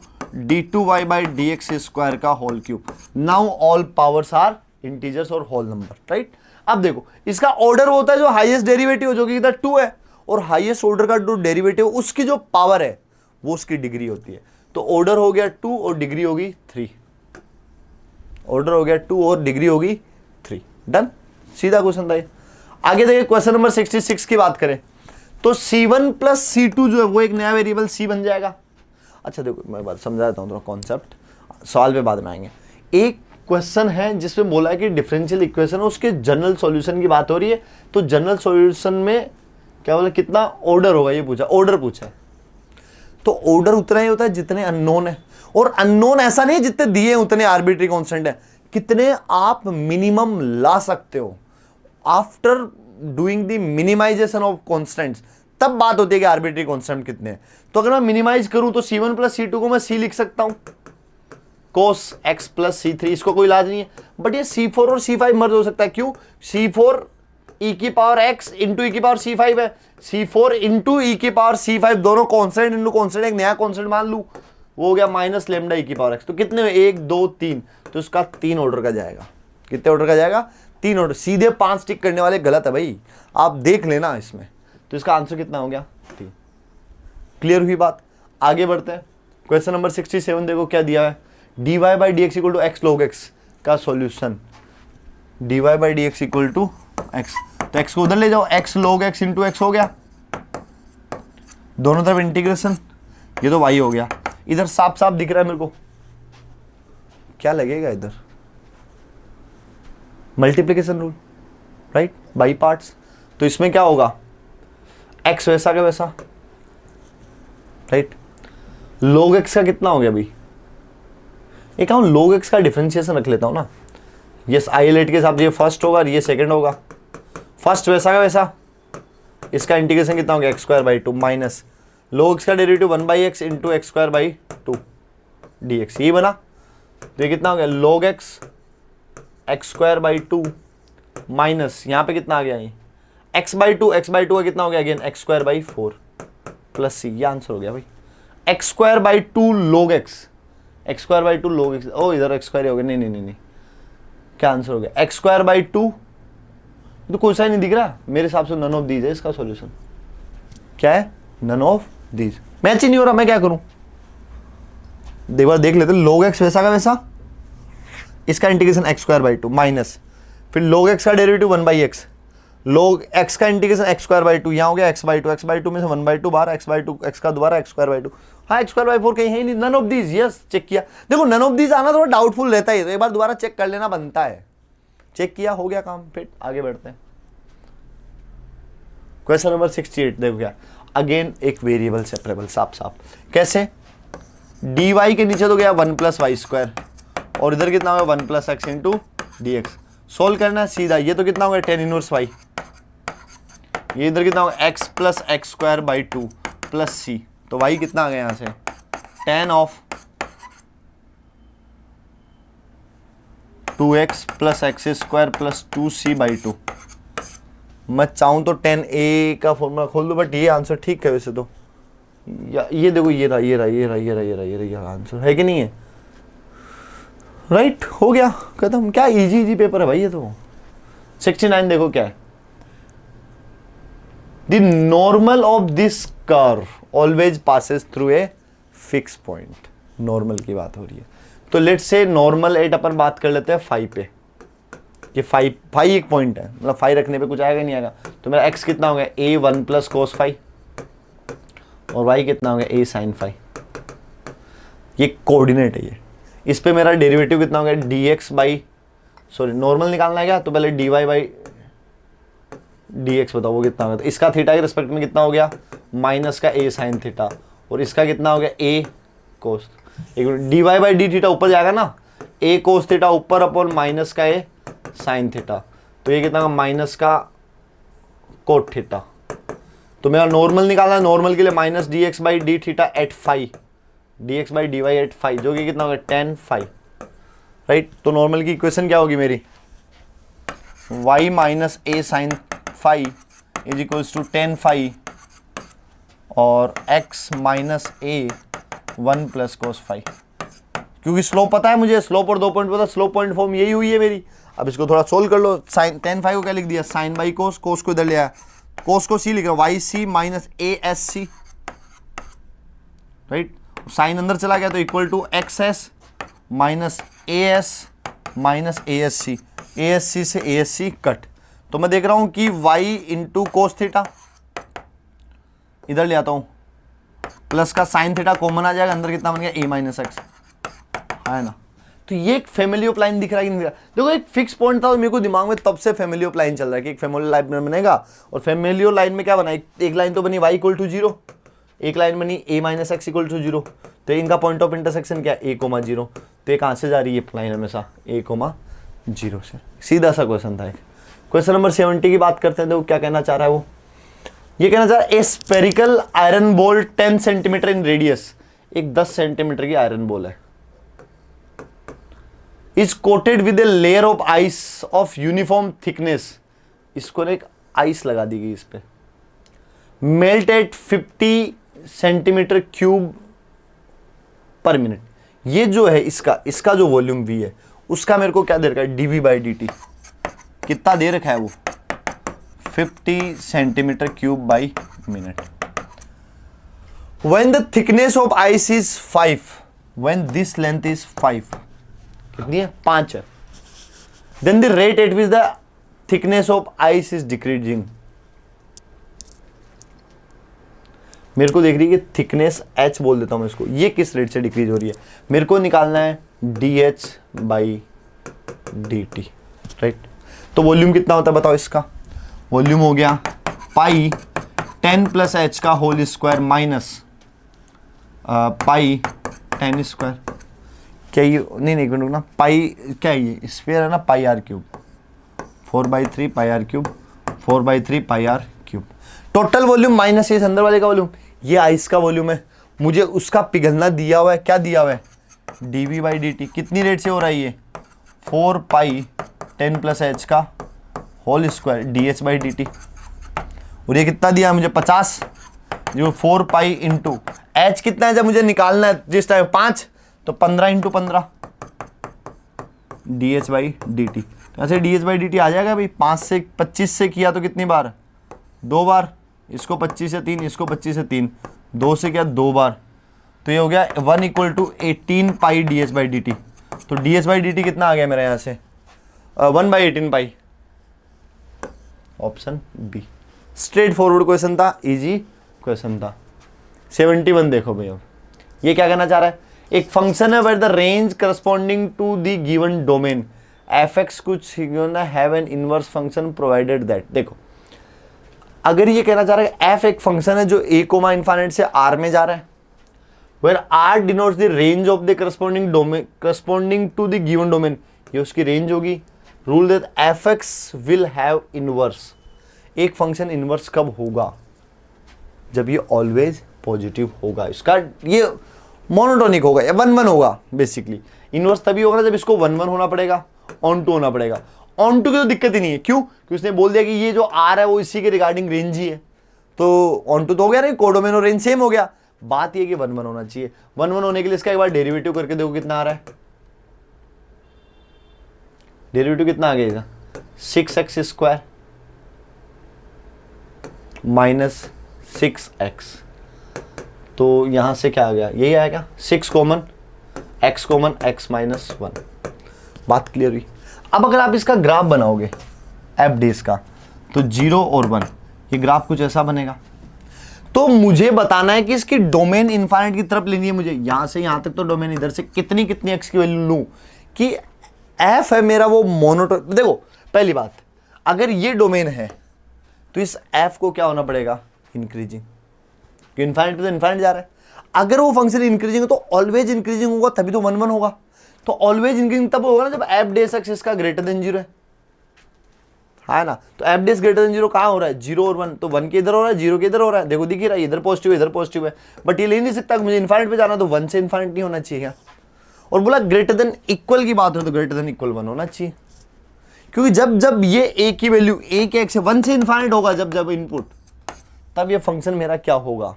d2y/dx square का whole cube. Now all powers are integers और होल नंबर, राइट। अब देखो इसका ऑर्डर होता है जो हाईएस्ट डेरिवेटिव जो कि इधर 2 है, और हाईएस्ट ऑर्डर का जो डेरिवेटिव उसकी जो पावर है वो उसकी डिग्री होती है। तो ऑर्डर हो गया 2 और डिग्री होगी 3, ऑर्डर हो गया 2 और डिग्री होगी 3, डन, सीधा क्वेश्चन था ये। आगे देखिए क्वेश्चन नंबर 66 की बात करें तो C1 प्लस C2 जो है वो एक नया वेरिएबल C बन जाएगा। अच्छा देखो मैं बात समझा देता हूँ थोड़ा कॉन्सेप्ट, सवाल पे बाद में आएंगे। एक क्वेश्चन है जिसमें बोला है कि डिफरेंशियल इक्वेशन है उसके जनरल सॉल्यूशन की बात हो रही है, तो जनरल सॉल्यूशन में क्या बोला कितना ऑर्डर होगा ये पूछा, ऑर्डर पूछा है, तो ऑर्डर उतना ही होता है जितने अननोन है, और अननोन ऐसा नहीं जितने दिए उतने आर्बिट्री कांस्टेंट है, कितने आप मिनिमम ला सकते हो। After doing the minimization of constants तब बात होती है कि आर्बिट्री कॉन्स्टेंट कितने हैं। तो अगर मैं मिनिमाइज करूं तो C1 प्लस C2 को मैं C लिख सकता हूं, cos x प्लस C3, इसको कोई इलाज नहीं है। बट ये C4 और C5 मर्ज हो सकता है, क्यों? C4 e की पावर x इंटू e की पावर C5 है, C4 इंटू e की पावर C5 दोनों कॉन्स्टेंट इंटू कॉन्स्टेंट, एक नया कॉन्स्टेंट मान लू, वो हो गया माइनस लेमडा e की पावर x। तो कितने में? 1 2 3, तो इसका 3 ऑर्डर का जाएगा। कितने ऑर्डर का जाएगा? 3 ऑर्डर। सीधे 5 टिक करने वाले गलत है भाई, आप देख लेना इसमें। तो इसका आंसर कितना हो गया? 3। क्लियर हुई बात? आगे बढ़ते हैं। क्वेश्चन नंबर 67 देखो क्या दिया है, dy by d x equal to x log x का solution. dy by d x equal to x, तो x को उधर ले जाओ, x log x into x हो गया, दोनों तरफ इंटीग्रेशन, ये तो y हो गया। इधर साफ साफ दिख रहा है मेरे को, क्या लगेगा इधर? Multiplication rule, right, by parts. तो इसमें क्या होगा? x वैसा का वैसा, राइट। log x का कितना हो गया भाई? एक हम log x का डिफरेंशिएशन रख लेता हूं ना। यस, आईलेट के हिसाब से ये फर्स्ट होगा और ये सेकंड होगा। फर्स्ट वैसा का वैसा, इसका इंटीग्रेशन कितना हो गया? x² 2 माइनस log x का derivative 1/x into x² 2 dx, ये बना। तो ये कितना हो गया? log x x² 2 माइनस यहाँ पे कितना आ गया? ये x/2 का कितना हो गया? अगेन x² 4 प्लस c, ये आंसर हो गया भाई। x² 2 log x, x² 2 log x, ओ इधर x² हो गया, नहीं, क्या आंसर हो गया? x² 2, तो कोई सा नहीं दिख रहा मेरे हिसाब से, नन ऑफ दीज है इसका सॉल्यूशन। क्या है? None of these. मैच ही नहीं हो रहा, मैं क्या करूं? एक बार देख लेते। log x वैसा का वैसा, इसका इंटीग्रेशन x² 2 माइनस, फिर log x का डेरिवेटिव 1/x, log x का इंटीग्रेशन x² 2, यहाँ हो गया x/2 में से 1/2 बाहर, x/2 x का दोबारा x² 2, हाँ x² 4 कहीं है ही नहीं। None of these, yes, check किया। देखो नन ऑफ दीज आना थोड़ा डाउटफुल रहता है, तो एक बार दोबारा चेक कर लेना बनता है। चेक किया, हो गया काम, फिर आगे बढ़ते हैं। क्वेश्चन नंबर 68 देखो क्या, अगेन एक वेरिएबल सेपरेबल, साफ कैसे? dy के नीचे तो गया 1 + y² और इधर कितना होगा? 1 + x इंटू dx। सोल्व करना है सीधा, ये तो कितना होगा? tan इनवर्स y, ये इधर कितना होगा? x + x² 2 प्लस c, तो y कितना आ गया यहाँ से? tan of 2x + x² plus 2c/2। मैं चाहूँ तो tan a का फॉर्मूला खोल दूँ, बट ये आंसर ठीक है वैसे तो। ये देखो, ये रहा आंसर, है कि नहीं है? राइट, हो गया खत्म। क्या इजी पेपर है भाई ये तो। 69 देखो क्या है, the normal of this curve always passes through a fix point. Normal की बात हो रही है, तो लेट्स से नॉर्मल एट अपन बात कर लेते हैं 5 पे। ये 5 एक पॉइंट है, मतलब 5 रखने पे कुछ आएगा नहीं आएगा। तो मेरा x कितना हो गया? a 1 + cos 5 और y कितना हो गया? a sin 5। ये कोऑर्डिनेट है ये। इस पे मेरा डेरिवेटिव कितना हो गया? dx बाई, सॉरी नॉर्मल निकालना है क्या? तो पहले dy बाई dx बताओ वो कितना हो गया? तो इसका थीटा के रिस्पेक्ट में कितना हो गया? माइनस का a sin थीटा, और इसका कितना हो गया? a cos। एक dy बाई डी थीटा ऊपर जाएगा ना, a cos थीटा ऊपर अपॉन माइनस का a sin थीटा, तो ये कितना? माइनस का कोट थीटा। तो मेरा नॉर्मल निकालना है, नॉर्मल के लिए minus dx by D theta at 5, dx by dy at 5, जो कि कितना होगा? tan 5, right. तो नॉर्मल की इक्वेशन क्या होगी मेरी? y minus a sin 5 is equals to tan 5 और x माइनस a 1 + cos 5। क्योंकि स्लोप पता है मुझे, स्लोप और 2 पॉइंट पता, स्लोप पॉइंट फॉर्म यही हुई है मेरी। अब इसको थोड़ा सोल्व कर लो। साइन tan 5 को क्या लिख दिया? साइन बाई कोस, कोस को इधर ले आया, कोस को c लिख रहा हूं, Y C minus A S C, right. Sine अंदर चला गया तो equal to X S minus A S minus A S C, A S C से ए एस सी कट। तो मैं देख रहा हूं कि y इंटू कोस थीटा, इधर ले आता हूं, प्लस का साइन थीटा कॉमन आ जाएगा, अंदर कितना बन गया? a माइनस एक्स, है ना। तो ये एक फैमिली ऑफ लाइन दिख रहा है कि नहीं दिख रहा? देखो एक फिक्स पॉइंट था और मेरे को दिमाग में तब से फैमिली ऑफ लाइन चल रहा है कि एक फैमिली लाइन बनेगा, और फैमिली ऑफ लाइन में क्या बना? एक लाइन तो बनी y इक्वल टू 0, एक लाइन बनी a minus X equal to 0, तो इनका पॉइंट ऑफ इंटरसेक्शन क्या? a, 0। तो ये कहाँ से जा रही है लाइन? हमेशा a, 0 से। सीधा सा क्वेश्चन था एक। क्वेश्चन नंबर 70 की बात करते हैं। देखो क्या कहना चाह रहा है वो, ये कहना चाह रहा है a spherical iron ball 10 centimetre in radius, एक 10 सेंटीमीटर की आयरन बॉल है, is coated with a layer of ice of uniform thickness, इसको एक आइस लगा दी गई इस पे, मेल्ट एट 50 सेंटीमीटर क्यूब पर मिनट। ये जो है इसका जो वॉल्यूम V है उसका मेरे को क्या दे रखा है, dV/dt कितना दे रखा है वो, 50 centimetre cube by minute. When the thickness of ice is 5, when this length is 5, कितनी है, 5 है, then the rate at which the thickness of ice is decreasing, मेरे को देख रही है कि थिकनेस h बोल देता हूं मैं इसको, ये किस रेट से डिक्रीज हो रही है, मेरे को निकालना है dH/dt, राइट। तो वॉल्यूम कितना होता है बताओ, इसका वॉल्यूम हो गया पाई 10 + h का whole square minus pi 10 square, क्या ये नहीं एक मिनट ना, पाई क्या है ये स्क्वायर है ना, पाई r क्यूब, 4/3 पाई r क्यूब, 4/3 पाई r cube. Total volume minus इस अंदर वाले का वॉल्यूम, ये आइस का वॉल्यूम है, मुझे उसका पिघलना दिया हुआ है, क्या दिया हुआ है, dV/dt, कितनी रेट से हो रहा है ये, 4 पाई 10 + h का होल स्क्वायर dH/dt, और ये कितना दिया मुझे 50, जो 4 पाई इंटू h कितना है जब मुझे निकालना है जिस टाइम 5, तो 15 × 15 dH/dt, ऐसे dH/dt आ जाएगा भाई, 5 से 25 से किया तो कितनी बार, 2 बार, इसको 25 से 3, इसको 25 से 3, 2 से किया 2 बार, तो ये हो गया 1 = 18 पाई dH/dt। तो dH/dt कितना आ गया मेरा यहाँ से, 1/18 pi, option B. Straightforward question था, इजी क्वेश्चन था। 71 देखो भाई, अब ये क्या कहना चाह रहा है, एक फंक्शन है where the range corresponding to the given domain fx कुछ have an inverse function provided that. देखो अगर ये कहना चाह रहा है f एक फंक्शन है जो a, ∞ से r में जा रहा है, where r denotes the range of the corresponding domain corresponding to the given domain, ये उसकी रेंज होगी। Rule that fx will have inverse, एक फंक्शन इनवर्स कब होगा, जब ये ऑलवेज पॉजिटिव होगा, इसका ये मोनोटोनिक होगा या 1-1 होगा। बेसिकली इनवर्स तभी होगा जब इसको 1-1 होना पड़ेगा, ऑन टू होना पड़ेगा। ऑन टू की तो दिक्कत ही नहीं है, क्यों, क्योंकि उसने बोल दिया कि ये जो आर है वो इसी के रिगार्डिंग रेंज ही है, तो ऑन टू तो हो गया, नहीं कोडोमेन और रेंज सेम हो गया। बात ये कि 1-1 होना चाहिए। 1-1 होने के लिए इसका एक बार डेरिवेटिव करके देखो कितना आ रहा है, डेरिवेटिव कितना आ गया, 6x² माइनस 6x, तो यहां से क्या आ गया, यही आएगा 6 कॉमन, x कॉमन, x - 1। बात क्लियर हुई। अब अगर आप इसका ग्राफ बनाओगे एफ डेज का, तो 0 और 1, ये ग्राफ कुछ ऐसा बनेगा। तो मुझे बताना है कि इसकी डोमेन इनफाइनाइट की तरफ लेनी है मुझे, यहां से यहां तक, तो डोमेन इधर से कितनी x की वैल्यू लूं कि f है मेरा वो मोनोटोन। देखो पहली बात, अगर ये डोमेन है तो इस f को क्या होना पड़ेगा, इंक्रीजिंग, क्योंकि इनफाइनाइट पे तो इनफाइनाइट जा रहा है। अगर वो फंक्शन इंक्रीजिंग है तो ऑलवेज इंक्रीजिंग होगा, तभी तो 1-1 होगा। तो ऑलवेज इंक्रीजिंग तब होगा ना जब एफ डेस एक्स इसका ग्रेटर देन 0 है ना। तो एफ डेस ग्रेटर देन 0 कहां हो रहा है, 0 और 1, तो 1 के इधर हो रहा है, 0 के इधर हो रहा है। देखो दिख ही रहा है, इधर पॉजिटिव है, इधर पॉजिटिव है, बट ये ले नहीं सकता, मुझे इनफाइनाइट पे जाना, तो 1 से इनफाइनाइट नहीं होना चाहिए। और बोला ग्रेटर देन इक्वल की बात हो तो ग्रेटर देन इक्वल 1 होना चाहिए, क्योंकि जब जब ये a की वैल्यू a के x 1 से इनफाइनाइट होगा, जब जब इनपुट, तब ये फंक्शन मेरा क्या होगा,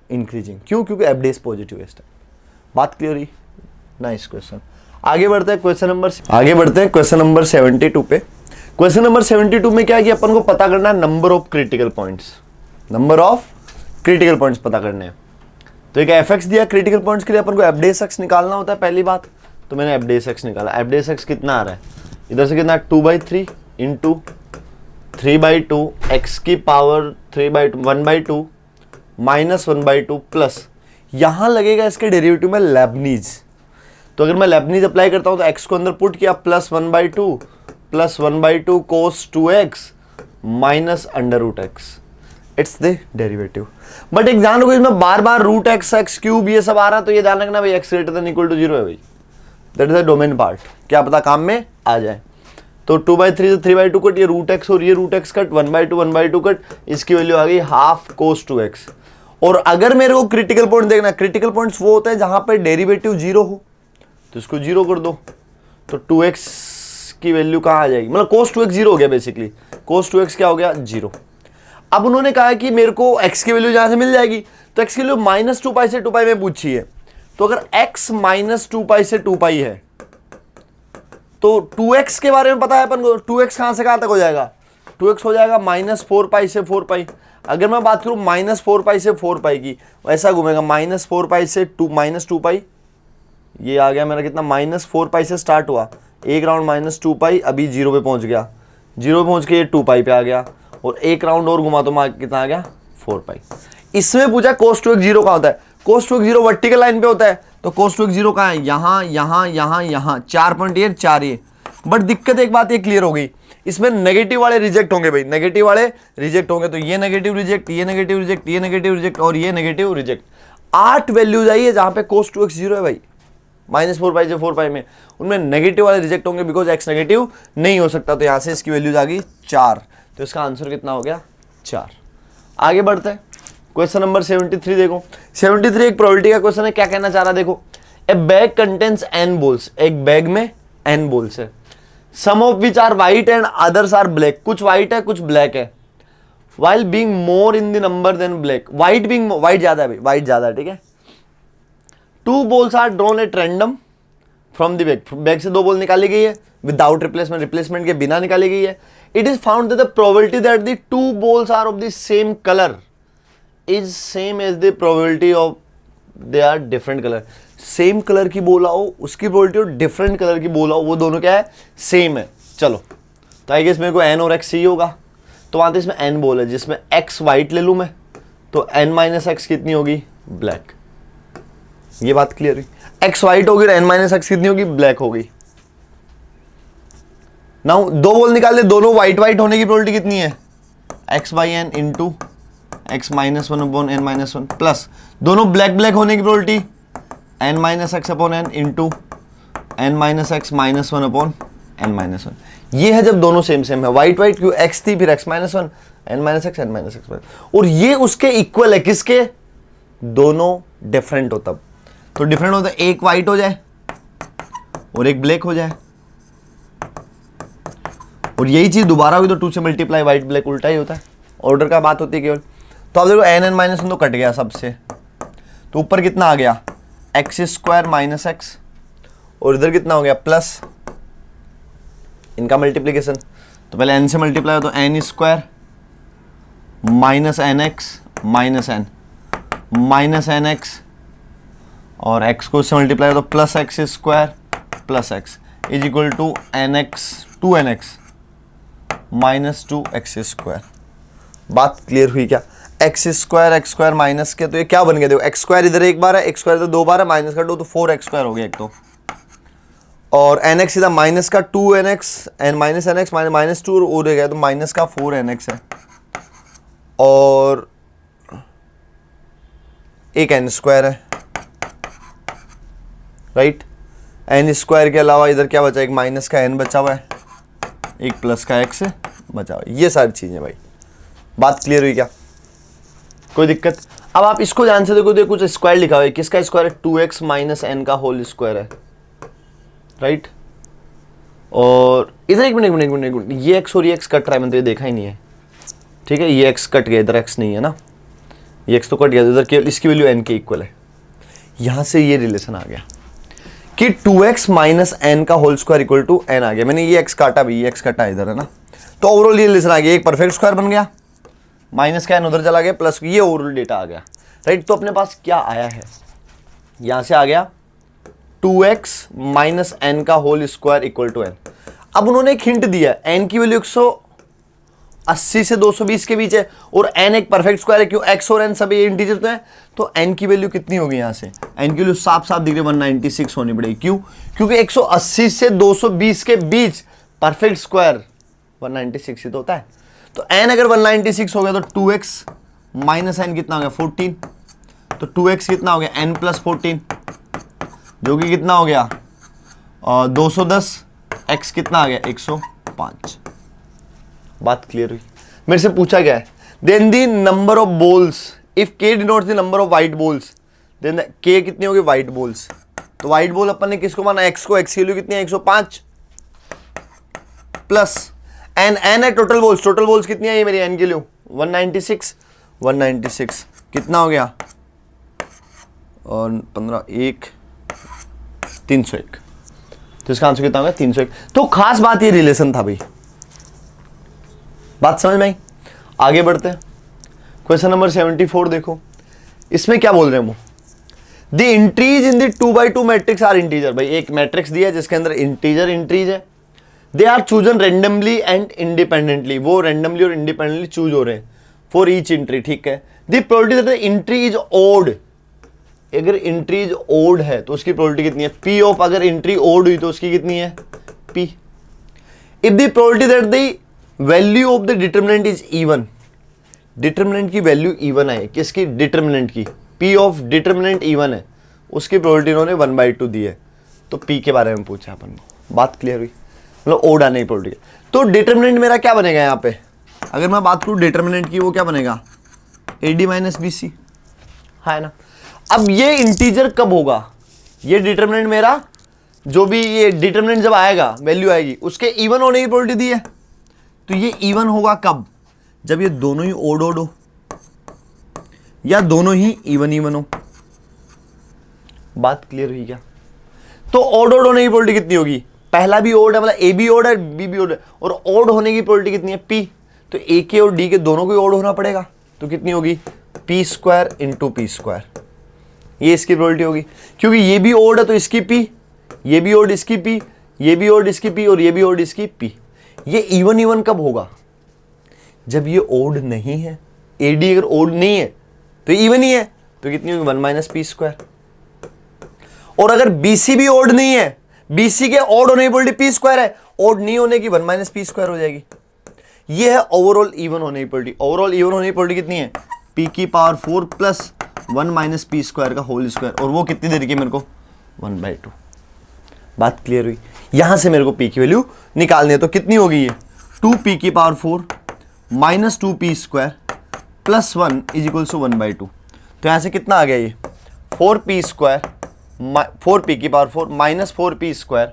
इंक्रीजिंग। क्यों, क्योंकि एफ डेस पॉजिटिव है इस टाइम। बात क्लियर हुई। Nice question. आगे बढ़ते हैं क्वेश्चन नंबर 72 पे। क्वेश्चन नंबर 72 में क्या है कि अपन को पता करना है नंबर ऑफ क्रिटिकल पॉइंट्स, पता करने हैं। तो एक fx दिया, क्रिटिकल पॉइंट्स के लिए अपन को एफ डेस एक्स निकालना होता है पहली बात। तो मैंने एफ डेस एक्स निकाला। एफ डेस एक्स कितना आ रहा है, इधर से कितना, 2/3 इंटू 3/2 x की पावर 3/2 1/2 माइनस 1/2 प्लस, यहां लगेगा इसके डेरिवेटिव में लेबनीज। तो अगर मैं लेबनीज अप्लाई करता हूं तो x को अंदर पुट किया, plus 1/2 plus 1/2 cos 2x minus √x, it's the derivative. But एक ध्यान रखो, इसमें बार बार √x x³ ये सब आ रहा है, तो ये ध्यान रखना भाई x greater than equal to 0 है भाई, that is the domain part, क्या पता काम में आ जाए। तो 2/3 से 3/2 कट, ये रूट एक्स और ये रूट एक्स कट, 1/2 कट, इसकी वैल्यू आ गई हाफ कोस 2x। और अगर मेरे को क्रिटिकल पॉइंट देखना, क्रिटिकल पॉइंट्स वो होते हैं जहां पे डेरिवेटिव 0 हो, तो इसको 0 कर दो, तो 2x की वैल्यू कहां आ जाएगी, मतलब cos 2x 0 हो गया बेसिकली, cos 2x क्या हो गया 0। अब उन्होंने कहा कि मेरे को x की वैल्यू जहां से मिल जाएगी, तो x की वैल्यू -2π से 2π में पूछी है, तो अगर x -2π से 2π है तो 2x के बारे में पता है अपन को, 2x कहां से कहां तक हो जाएगा, 2x हो जाएगा -4π से 4π। अगर मैं बात करूं -4π से 4π की, ऐसा घूमेगा -4π से -2π, ये आ गया मेरा कितना, -4π से स्टार्ट हुआ, एक राउंड -2π, अभी 0 पे पहुंच गया, 0 पे पहुंच के ये 2π पे आ गया, और एक राउंड और घुमा तो कितना आ गया 4π। इसमें पूछा cos 2x 0 कहां होता है, cos 2x 0 वर्टिकल लाइन पे होता है, तो cos 2x 0 कहां है, यहां यहां यहां यहां, 4 पॉइंट ये 4 ये। बट दिक्कत एक बात ये क्लियर हो गई, इसमें नेगेटिव वाले रिजेक्ट होंगे भाई, नेगेटिव वाले रिजेक्ट होंगे, तो ये नेगेटिव रिजेक्ट, ये नेगेटिव रिजेक्ट, ये नेगेटिव रिजेक्ट और ये नेगेटिव रिजेक्ट। 8 वैल्यूज आई है जहां पे cos 2x 0 है भाई, -4π से 4π में, उनमें नेगेटिव वाले रिजेक्ट होंगे बिकॉज x नेगेटिव नहीं हो सकता, तो यहां से इसकी वैल्यूज आ गई 4, तो इसका आंसर कितना हो गया 4। आगे बढ़ते हैं, क्वेश्चन नंबर 73 देखो। 73 एक प्रोबेबिलिटी का क्वेश्चन है, क्या कहना चाह रहा देखो, a bag contains n balls, एक बैग में n बॉल्स है, some of which are white and others are black, कुछ व्हाइट है कुछ ब्लैक है, while being more in the number than black, white being white ज्यादा है भाई, white ज्यादा है, ठीक है। 2 balls are drawn at random from the bag, bag से 2 बॉल निकाली गई है विदाउट रिप्लेसमेंट, रिप्लेसमेंट के बिना निकाली गई है। It is found that the probability that the 2 balls are of the same color is same as the probability of they are different color। Same colour की बोला हो उसकी प्रोबेबिलिटी और डिफरेंट कलर की बोला हो वो दोनों क्या है, सेम है। चलो तो आई गेस मेरे को n और x सही होगा, तो वहां इसमें n बोल है जिसमें x वाइट ले लूं मैं, तो n - x कितनी होगी ब्लैक, ये बात क्लियर हुई। x वाइट होगी और n - x कितनी होगी ब्लैक होगी। नाउ 2 बॉल निकाल ले, दोनों वाइट वाइट होने की प्रोबेबिलिटी कितनी है, x/n into x -1 upon n - 1 plus दोनों ब्लैक ब्लैक होने की probability n - x upon n into n - x -1 upon n - 1। ये है जब दोनों सेम सेम है, वाइट वाइट क्यों, x थी फिर x -1 n - x n - x, और ये उसके इक्वल है, किसके, दोनों डिफरेंट हो तब, तो डिफरेंट होता है एक वाइट हो जाए और एक ब्लैक हो जाए, और यही चीज दोबारा हुई तो 2 से मल्टीप्लाई वाइट ब्लैक उल्टा ही होता है, ऑर्डर का बात होती है केवल। तो अब देखो n - 1 तो कट गया सबसे, तो ऊपर कितना आ गया x² - x, और इधर कितना हो गया प्लस इनका मल्टीप्लीकेशन, तो पहले n से मल्टीप्लाई हो तो n² - nx - n nx, और x को इससे मल्टीप्लाई हो तो plus x² plus x is equal to nx 2nx - 2x²। बात क्लियर हुई क्या, x² माइनस के, तो ये क्या बन गया देखो, x² इधर एक बार है, x² इधर 2 बार है, माइनस का 2 तो 4x² हो गया एक तो, और nx इधर माइनस का 2nx n -nx -2 और गया तो माइनस का 4nx है, और एक n² है राइट, n² के अलावा इधर क्या बचा, एक माइनस का n बचा हुआ है, एक प्लस का x बचा हुआ है, ये सारी चीजें भाई। बात क्लियर हुई क्या, कोई दिक्कत। अब आप इसको ध्यान से देखो, कुछ स्क्वायर लिखा हुआ है, किसका स्क्वायर है, 2x - n का होल स्क्वायर है राइट। और इधर एक मिनट, ये x और ये x कट रहा है, मैंने तो ये देखा ही नहीं है, ठीक है, ये x कट गया, इधर x नहीं है ना, ये x तो कट गया, इधर केवल इसकी वैल्यू n के इक्वल है। यहां से ये रिलेशन आ गया कि 2x - n का whole square equal to n आ गया, मैंने ये x काटा भी, ये x कटा इधर है ना, तो ओवरऑल ये रिलेशन आ गया, एक परफेक्ट स्क्वायर बन गया, माइनस का n उधर चला गया, प्लस ये ओवरऑल डेटा आ गया राइट। तो अपने पास क्या आया है, यहां से आ गया 2x - n का whole square equal to n। अब उन्होंने एक हिंट दिया, n की वैल्यू 180 से 220 के बीच है, और n एक परफेक्ट स्क्वायर है, क्यों, x और n सभी इंटीजर तो है, तो n की वैल्यू कितनी होगी, यहां से n की वैल्यू साफ साफ दिख रही है 196 होनी पड़ेगी, क्यों, क्योंकि 180 से 220 के बीच परफेक्ट स्क्वायर 196 ही तो होता है। तो n अगर 196 हो गया तो 2x - n कितना हो गया 14, तो 2x कितना हो गया n + 14 जो कि कितना हो गया 210, x कितना आ गया 100, 5। बात क्लियर हुई? मेरे से पूछा गया है then the number of balls if k denotes the number of white balls, then k कितनी होगी व्हाइट बॉल्स। तो व्हाइट बॉल अपन ने किसको माना, x को। x की वैल्यू कितनी है 105 प्लस n है टोटल बॉल्स। टोटल बॉल्स कितनी है ये मेरी n की वैल्यू 196 कितना हो गया, और 15 1 301। तो इसका आंसर कितना होगा 301। तो खास बात ये रिलेशन था भाई, बात समझ में आई? आगे बढ़ते हैं। क्वेश्चन नंबर 74 देखो, इसमें क्या बोल रहे हैं वो, the entries in the 2x2 matrix are integer. भाई एक मैट्रिक्स दिया है जिसके अंदर इंटीजर इंट्रीज है, they are chosen randomly and independently, वो रेंडमली और इंडिपेंडेंटली चूज हो रहे हैं फॉर ईच एंट्री, ठीक है। The probability that the entry is odd, अगर एंट्री इज ओड है तो उसकी प्रोबेबिलिटी कितनी है, पी ऑफ, अगर एंट्री ओड हुई तो उसकी कितनी है, P. If the probability that the value of the determinant is even, determinant की वैल्यू इवन है, किसकी, डिटरमिनेंट की, पी ऑफ डिटरमिनेंट इवन है, उसकी प्रोबेबिलिटी इन्होंने 1/2 दी है। तो पी के बारे में पूछा अपन को, बात क्लियर हुई? मतलब ओड आने की प्रोबेबिलिटी। तो डिटरमिनेंट मेरा क्या बनेगा यहाँ पे, अगर मैं बात करूँ डिटरमिनेंट की, वो क्या बनेगा AD माइनस BC, है ना। अब ये इंटीजर कब होगा, ये डिटरमिनेंट मेरा जो भी ये डिटरमिनेंट जब आएगा, वैल्यू आएगी, उसके इवन होने की प्रोबेबिलिटी दी है। तो ये इवन होगा कब, जब ये दोनों ही ओड हो या दोनों ही इवन हो। बात क्लियर हुई क्या? तो ओड होने की प्रोबेबिलिटी कितनी होगी, पहला भी ओड है, मतलब ए भी ओड है, बी भी ओड है, और ओड होने की प्रोबेबिलिटी कितनी है, पी। तो ए के और डी के दोनों को ओड होना पड़ेगा, तो कितनी होगी, p² इंटू p², ये इसकी प्रोबेबिलिटी होगी। क्योंकि ये भी ओड है तो इसकी p, ये भी ओड इसकी p, ये भी ओड इसकी p, और ये भी ओड इसकी p। ये इवन कब होगा, जब ये ओड नहीं है। AD अगर ओड नहीं है तो इवन ही है, तो कितनी होगी 1 - p²। और अगर BC भी ओड नहीं है, BC के ओड होने की प्रोबेबिलिटी p² है, ओड नहीं होने की 1 - p² हो जाएगी। ये है ओवरऑल इवन होने की प्रोबेबिलिटी। ओवरऑल इवन होने की प्रोबेबिलिटी कितनी है, p⁴ प्लस 1 - p² का होल स्क्वायर, और वो कितनी दे रही है मेरे को 1/2। बात क्लियर हुई? यहां से मेरे को p की वैल्यू निकालनी है, तो कितनी होगी ये 2p⁴ minus 2p² plus 1 is equal to 1/2। तो यहां से कितना आ गया ये 4p² 4p⁴ माइनस 4p²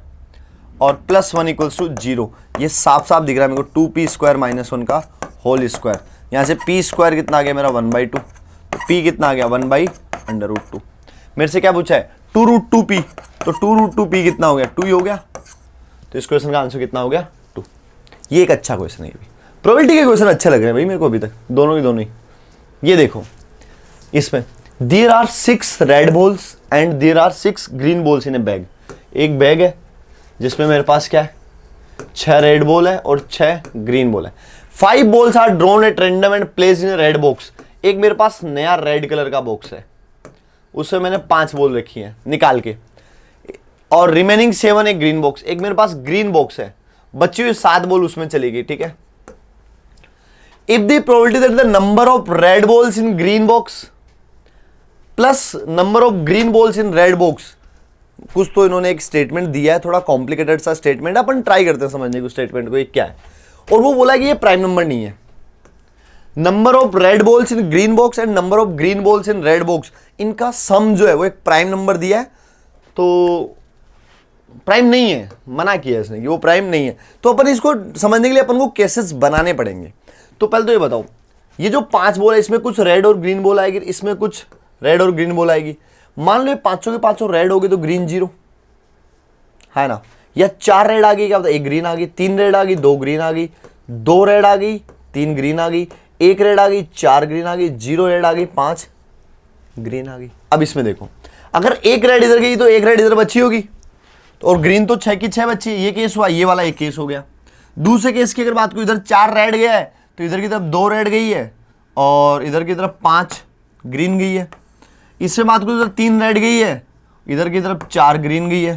और प्लस 1 इक्वल्स टू 0। ये साफ साफ दिख रहा है मेरे को 2p² माइनस 1 का होल स्क्वायर। यहां से p² कितना आ गया मेरा 1/2, तो p कितना आ गया 1/√2। मेरे से क्या पूछा है 2√2p, तो 2√2p कितना हो गया 2 ही हो गया। तो इस क्वेश्चन का आंसर कितना हो गया 2। ये एक अच्छा क्वेश्चन है, प्रोबेबिलिटी के क्वेश्चन अच्छे लग रहे हैं भाई मेरे को अभी तक, दोनों की दोनों ही। ये देखो इसमें there are 6 red balls and there are 6 green balls in a bag. एक बैग है जिसमें मेरे पास क्या है 6 रेड बॉल है और 6 ग्रीन बॉल है। 5 balls are drawn at random and placed in a red box. एक मेरे पास नया रेड कलर का बॉक्स है, उसमें मैंने 5 बॉल रखी है निकाल के, और रिमेनिंग 7 एक ग्रीन बॉक्स। एक मेरे पास ग्रीन बॉक्स है, बची हुई 7 बॉल उसमें चली गई, ठीक है। If the probability that the number of red balls in green box plus number of green balls in red box, कुछ तो इन्होंने एक स्टेटमेंट दिया है, थोड़ा कॉम्प्लिकेटेड सा स्टेटमेंट, अपन ट्राई करते हैं समझने को स्टेटमेंट को ये क्या है। और वो बोला कि ये प्राइम नंबर नहीं है। Number of red balls in green box and number of green balls in red box, इनका सम जो है वो एक प्राइम नंबर दिया है, तो प्राइम नहीं है, मना किया इसने कि वो प्राइम नहीं है। तो अपन इसको समझने के लिए अपन को केसेस बनाने पड़ेंगे। तो पहले तो ये बताओ, ये जो 5 बॉल है इसमें कुछ रेड और ग्रीन बॉल आएगी, इसमें कुछ रेड और ग्रीन बॉल आएगी। मान लो ये 5 के 5 रेड हो गए तो ग्रीन 0 है ना, या 4 रेड आ गई, क्या पता 1 ग्रीन आ गई, 3 रेड आ गई 2 ग्रीन आ गई, 2 रेड आ गई 3 ग्रीन आ गई, 1 रेड आ गई 4 ग्रीन आ गई, 0 रेड आ गई 5 ग्रीन आ गई। अब इसमें देखो, अगर 1 रेड इधर गई तो 1 रेड इधर बची होगी, और ग्रीन तो 6 की 6 बची, ये केस हुआ, ये वाला एक केस हो गया। दूसरे केस की अगर बात करूं, इधर 4 रेड गया है तो इधर की तरफ 2 रेड गई है और इधर की तरफ 5 ग्रीन गई है। इससे बात करूं, इधर 3 रेड गई है, इधर की तरफ 4 ग्रीन गई है।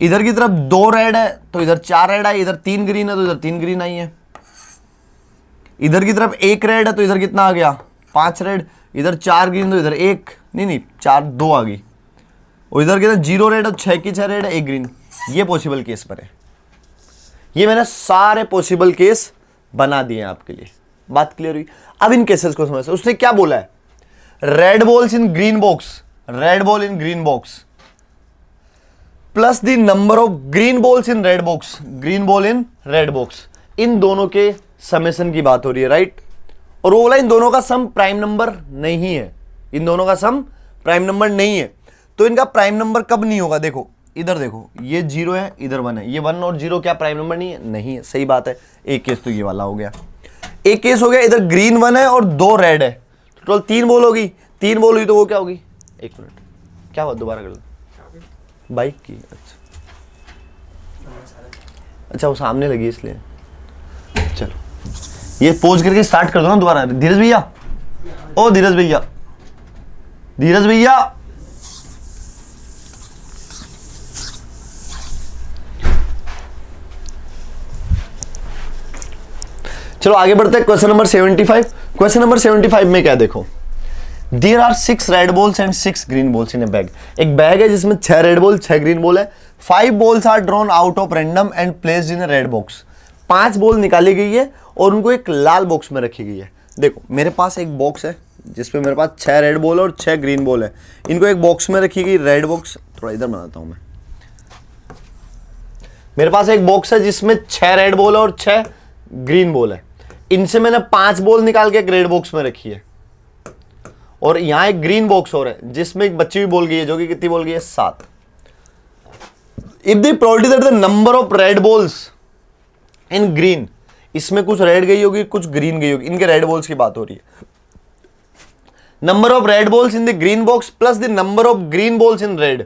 इधर की तरफ 2 रेड है तो इधर 4 रेड आई, इधर 3 ग्रीन है तो इधर 3 ग्रीन आई है। इधर की तरफ 1 रेड है तो इधर कितना आ गया 5 रेड, इधर 4 ग्रीन तो इधर 1 नहीं 4 2 आ गई, और इधर की तरफ 0 रेड है 6 की 6 रेड है 1 ग्रीन। ये पॉसिबल केस पर है, ये मैंने सारे पॉसिबल केस बना दिए हैं आपके लिए। बात क्लियर हुई? अब इन केसेस को समझते हैं। उसने क्या बोला है, red balls in green box, red ball in green box plus the number of green balls in red box, green ball in red box, इन दोनों के समेशन की बात हो रही है, राइट। और वो बोला इन दोनों का सम प्राइम नंबर नहीं है, इन दोनों का सम प्राइम नंबर नहीं है। तो इनका प्राइम नंबर कब नहीं होगा, देखो इधर देखो, ये 0 है, इधर 1 है, ये 1 और 0 क्या प्राइम नंबर नहीं है? नहीं है, सही बात है। एक केस तो ये वाला हो गया, एक केस हो गया इधर ग्रीन 1 है और 2 रेड है, टोटल 3 बॉल होगी, 3 बॉल हुई तो वो क्या होगी, एक मिनट क्या हुआ, दोबारा कर लो, बाइक की, अच्छा वो सामने लगी इसलिए। चलो ये पोज करके स्टार्ट कर दो ना दोबारा। धीरज भैया, ओ धीरज भैया, धीरज भैया, चलो आगे बढ़ते हैं। Question number 75। क्वेश्चन नंबर 75 में क्या देखो, there are 6 red balls and 6 green balls in a bag. एक बैग है जिसमें 6 रेड बॉल 6 ग्रीन बॉल है। 5 balls are drawn out of random and placed in a red box. 5 ball निकाली गई है और उनको एक लाल बॉक्स में रखी गई है। देखो मेरे पास एक बॉक्स है जिसमें मेरे पास 6 रेड बॉल और 6 ग्रीन बॉल है, इनको एक बॉक्स में रखी गई, रेड बॉक्स, थोड़ा इधर बनाता हूं मैं। मेरे पास एक बॉक्स है जिसमें 6 रेड बॉल और 6 ग्रीन बॉल है, इनसे मैंने 5 बॉल निकाल के एक रेड बॉक्स में रखी है, और यहां एक ग्रीन बॉक्स और है जिसमें एक बच्ची भी बोल गई है, जो कि कितनी बोल गई है, 7। If the probability that the number of red balls in green, इसमें कुछ रेड गई होगी कुछ ग्रीन गई होगी, इनके रेड बॉल्स की बात हो रही है। Number of red balls in the green box plus the number of green balls in red,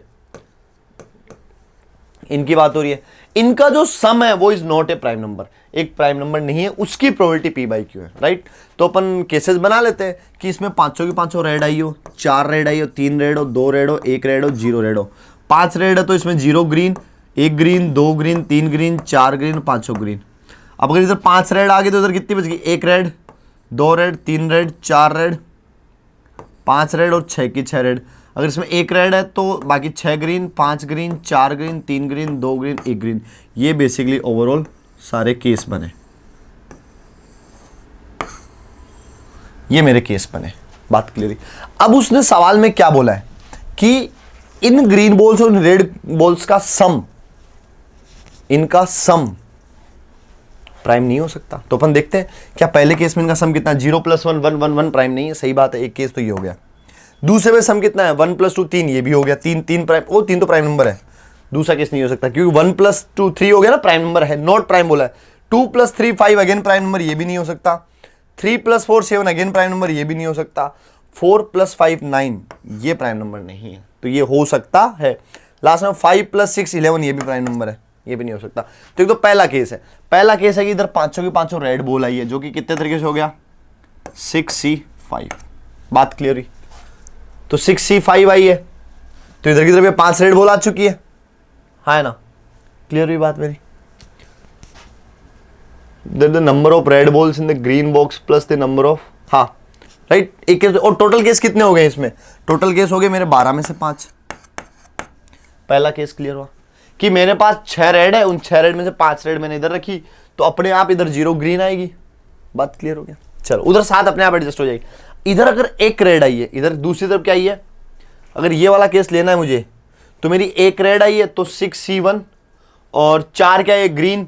इनकी बात हो रही है। इनका जो सम है वो is not a prime number, एक प्राइम नंबर नहीं है, उसकी प्रोबेबिलिटी पी बाई क्यू है, राइट। तो अपन केसेस बना लेते हैं कि इसमें 5 की 5 रेड आई हो, 4 रेड आई हो, 3 रेड हो, 2 रेड हो, 1 रेड हो, 0 रेड हो। 5 रेड है तो इसमें 0 green, 1 green, 2 green, 3 green, 4 green, 5 green. अब अगर इधर 5 रेड आ गई तो इधर कितनी बच गई, 1 red, 2 red, 3 red, 4 red, 5 red और 6 की 6 रेड। अगर इसमें 1 रेड है तो बाकी 6 green, 5 green, 4 green, 3 green, 2 green, 1 green. ये बेसिकली ओवरऑल सारे केस बने, ये मेरे केस बने। बात क्लियर है? अब उसने सवाल में क्या बोला है कि इन ग्रीन बॉल्स और रेड बॉल्स का सम, इनका सम प्राइम नहीं हो सकता। तो अपन देखते हैं क्या पहले केस में इनका सम कितना, 0 + 1 1 1 1 प्राइम नहीं है, सही बात है, एक केस तो ये हो गया। दूसरे में सम कितना है, 1 + 2 3, ये भी हो गया, 3 3 प्राइम, वो 3 तो प्राइम नंबर है, दूसरा केस नहीं हो सकता क्योंकि 1 + 2 3 हो गया ना, प्राइम नंबर है, नॉट प्राइम बोला है। 2 + 3 5 अगेन प्राइम नंबर, ये भी नहीं हो सकता। 3 + 4 7 अगेन प्राइम नंबर, ये भी नहीं हो सकता। 4 + 5 9, ये प्राइम नंबर नहीं है, तो ये हो सकता है। लास्ट में 5 + 6 11, ये भी प्राइम नंबर है, ये भी नहीं हो सकता। तो एक तो पहला केस है, पहला केस है कि इधर 5 की 5 रेड बॉल आई है, जो कि कितने तरीके से हो गया, 6C5। बात क्लियर हुई? तो 6C5 आई है, तो इधर की तरफ 5 रेड बॉल आ चुकी है, हाँ है ना, क्लियर हुई बात मेरी? The number of red balls in the green box plus the number of, हाँ राइट, एक केस। और टोटल केस कितने हो गए इसमें, टोटल केस हो गए मेरे 12 में से 5। पहला केस क्लियर हुआ कि मेरे पास 6 रेड है, उन 6 रेड में से 5 रेड मैंने इधर रखी, तो अपने आप इधर 0 ग्रीन आएगी। बात क्लियर हो गया? चलो उधर 7 अपने आप एडजस्ट हो जाएगी। इधर अगर 1 रेड आई है, इधर दूसरी तरफ क्या आई है, अगर ये वाला केस लेना है मुझे, तो मेरी 1 रेड आई है तो 6C1, और 4 क्या है green,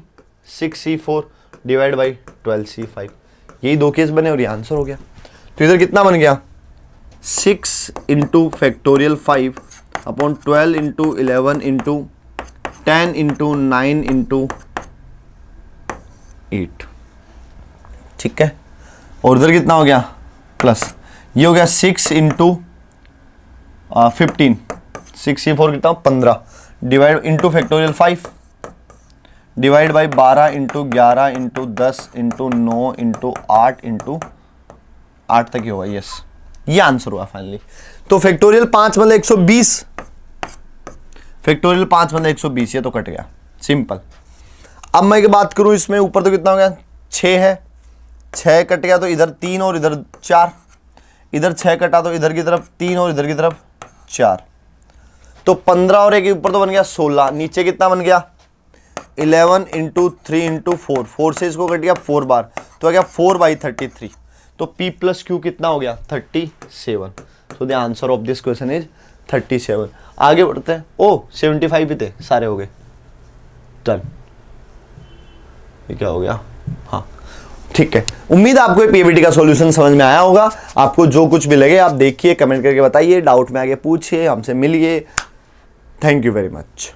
6C4 divide by 12C5। यही 2 केस बने और ये आंसर हो गया। तो इधर कितना बन गया, 6 × फैक्टोरियल 5 अपॉन 12 × 11 × 10 × 9 × 8, ठीक है। और इधर कितना हो गया, प्लस ये हो गया 6 × 15, 6C4 कितना 15 divide into factorial 5 divide by 12 × 11 × 10 × 9 × 8 × 8 तक ही होगा, यस, ये आंसर हुआ फाइनली। तो फैक्टोरियल 5 मतलब 120, फैक्टोरियल 5 मतलब 120, ये तो कट गया, सिंपल। अब मैं बात करूं इसमें, ऊपर तो कितना हो गया, 6 है, 6 कट गया तो इधर 3 और इधर 4, इधर 6 कटा तो इधर की तरफ 3 और इधर की तरफ 4, तो 15 और 1 ऊपर तो बन गया 16, नीचे कितना बन गया 11 इंटू 3 इंटू 4, 4 से इसको कट गया 4 बार, तो आ गया 4/33। तो P प्लस Q कितना हो गया 37। So the answer of this question is 37। आगे बढ़ते हैं। ओ 75 भी थे, सारे हो गए। डन। ये क्या हो गया? हाँ ठीक है। उम्मीद है आपको पीएबीटी का सॉल्यूशन समझ में आया होगा। आपको जो कुछ भी लगे आप देखिए, कमेंट करके बताइए, डाउट में आगे पूछिए, हमसे मिलिए। Thank you very much.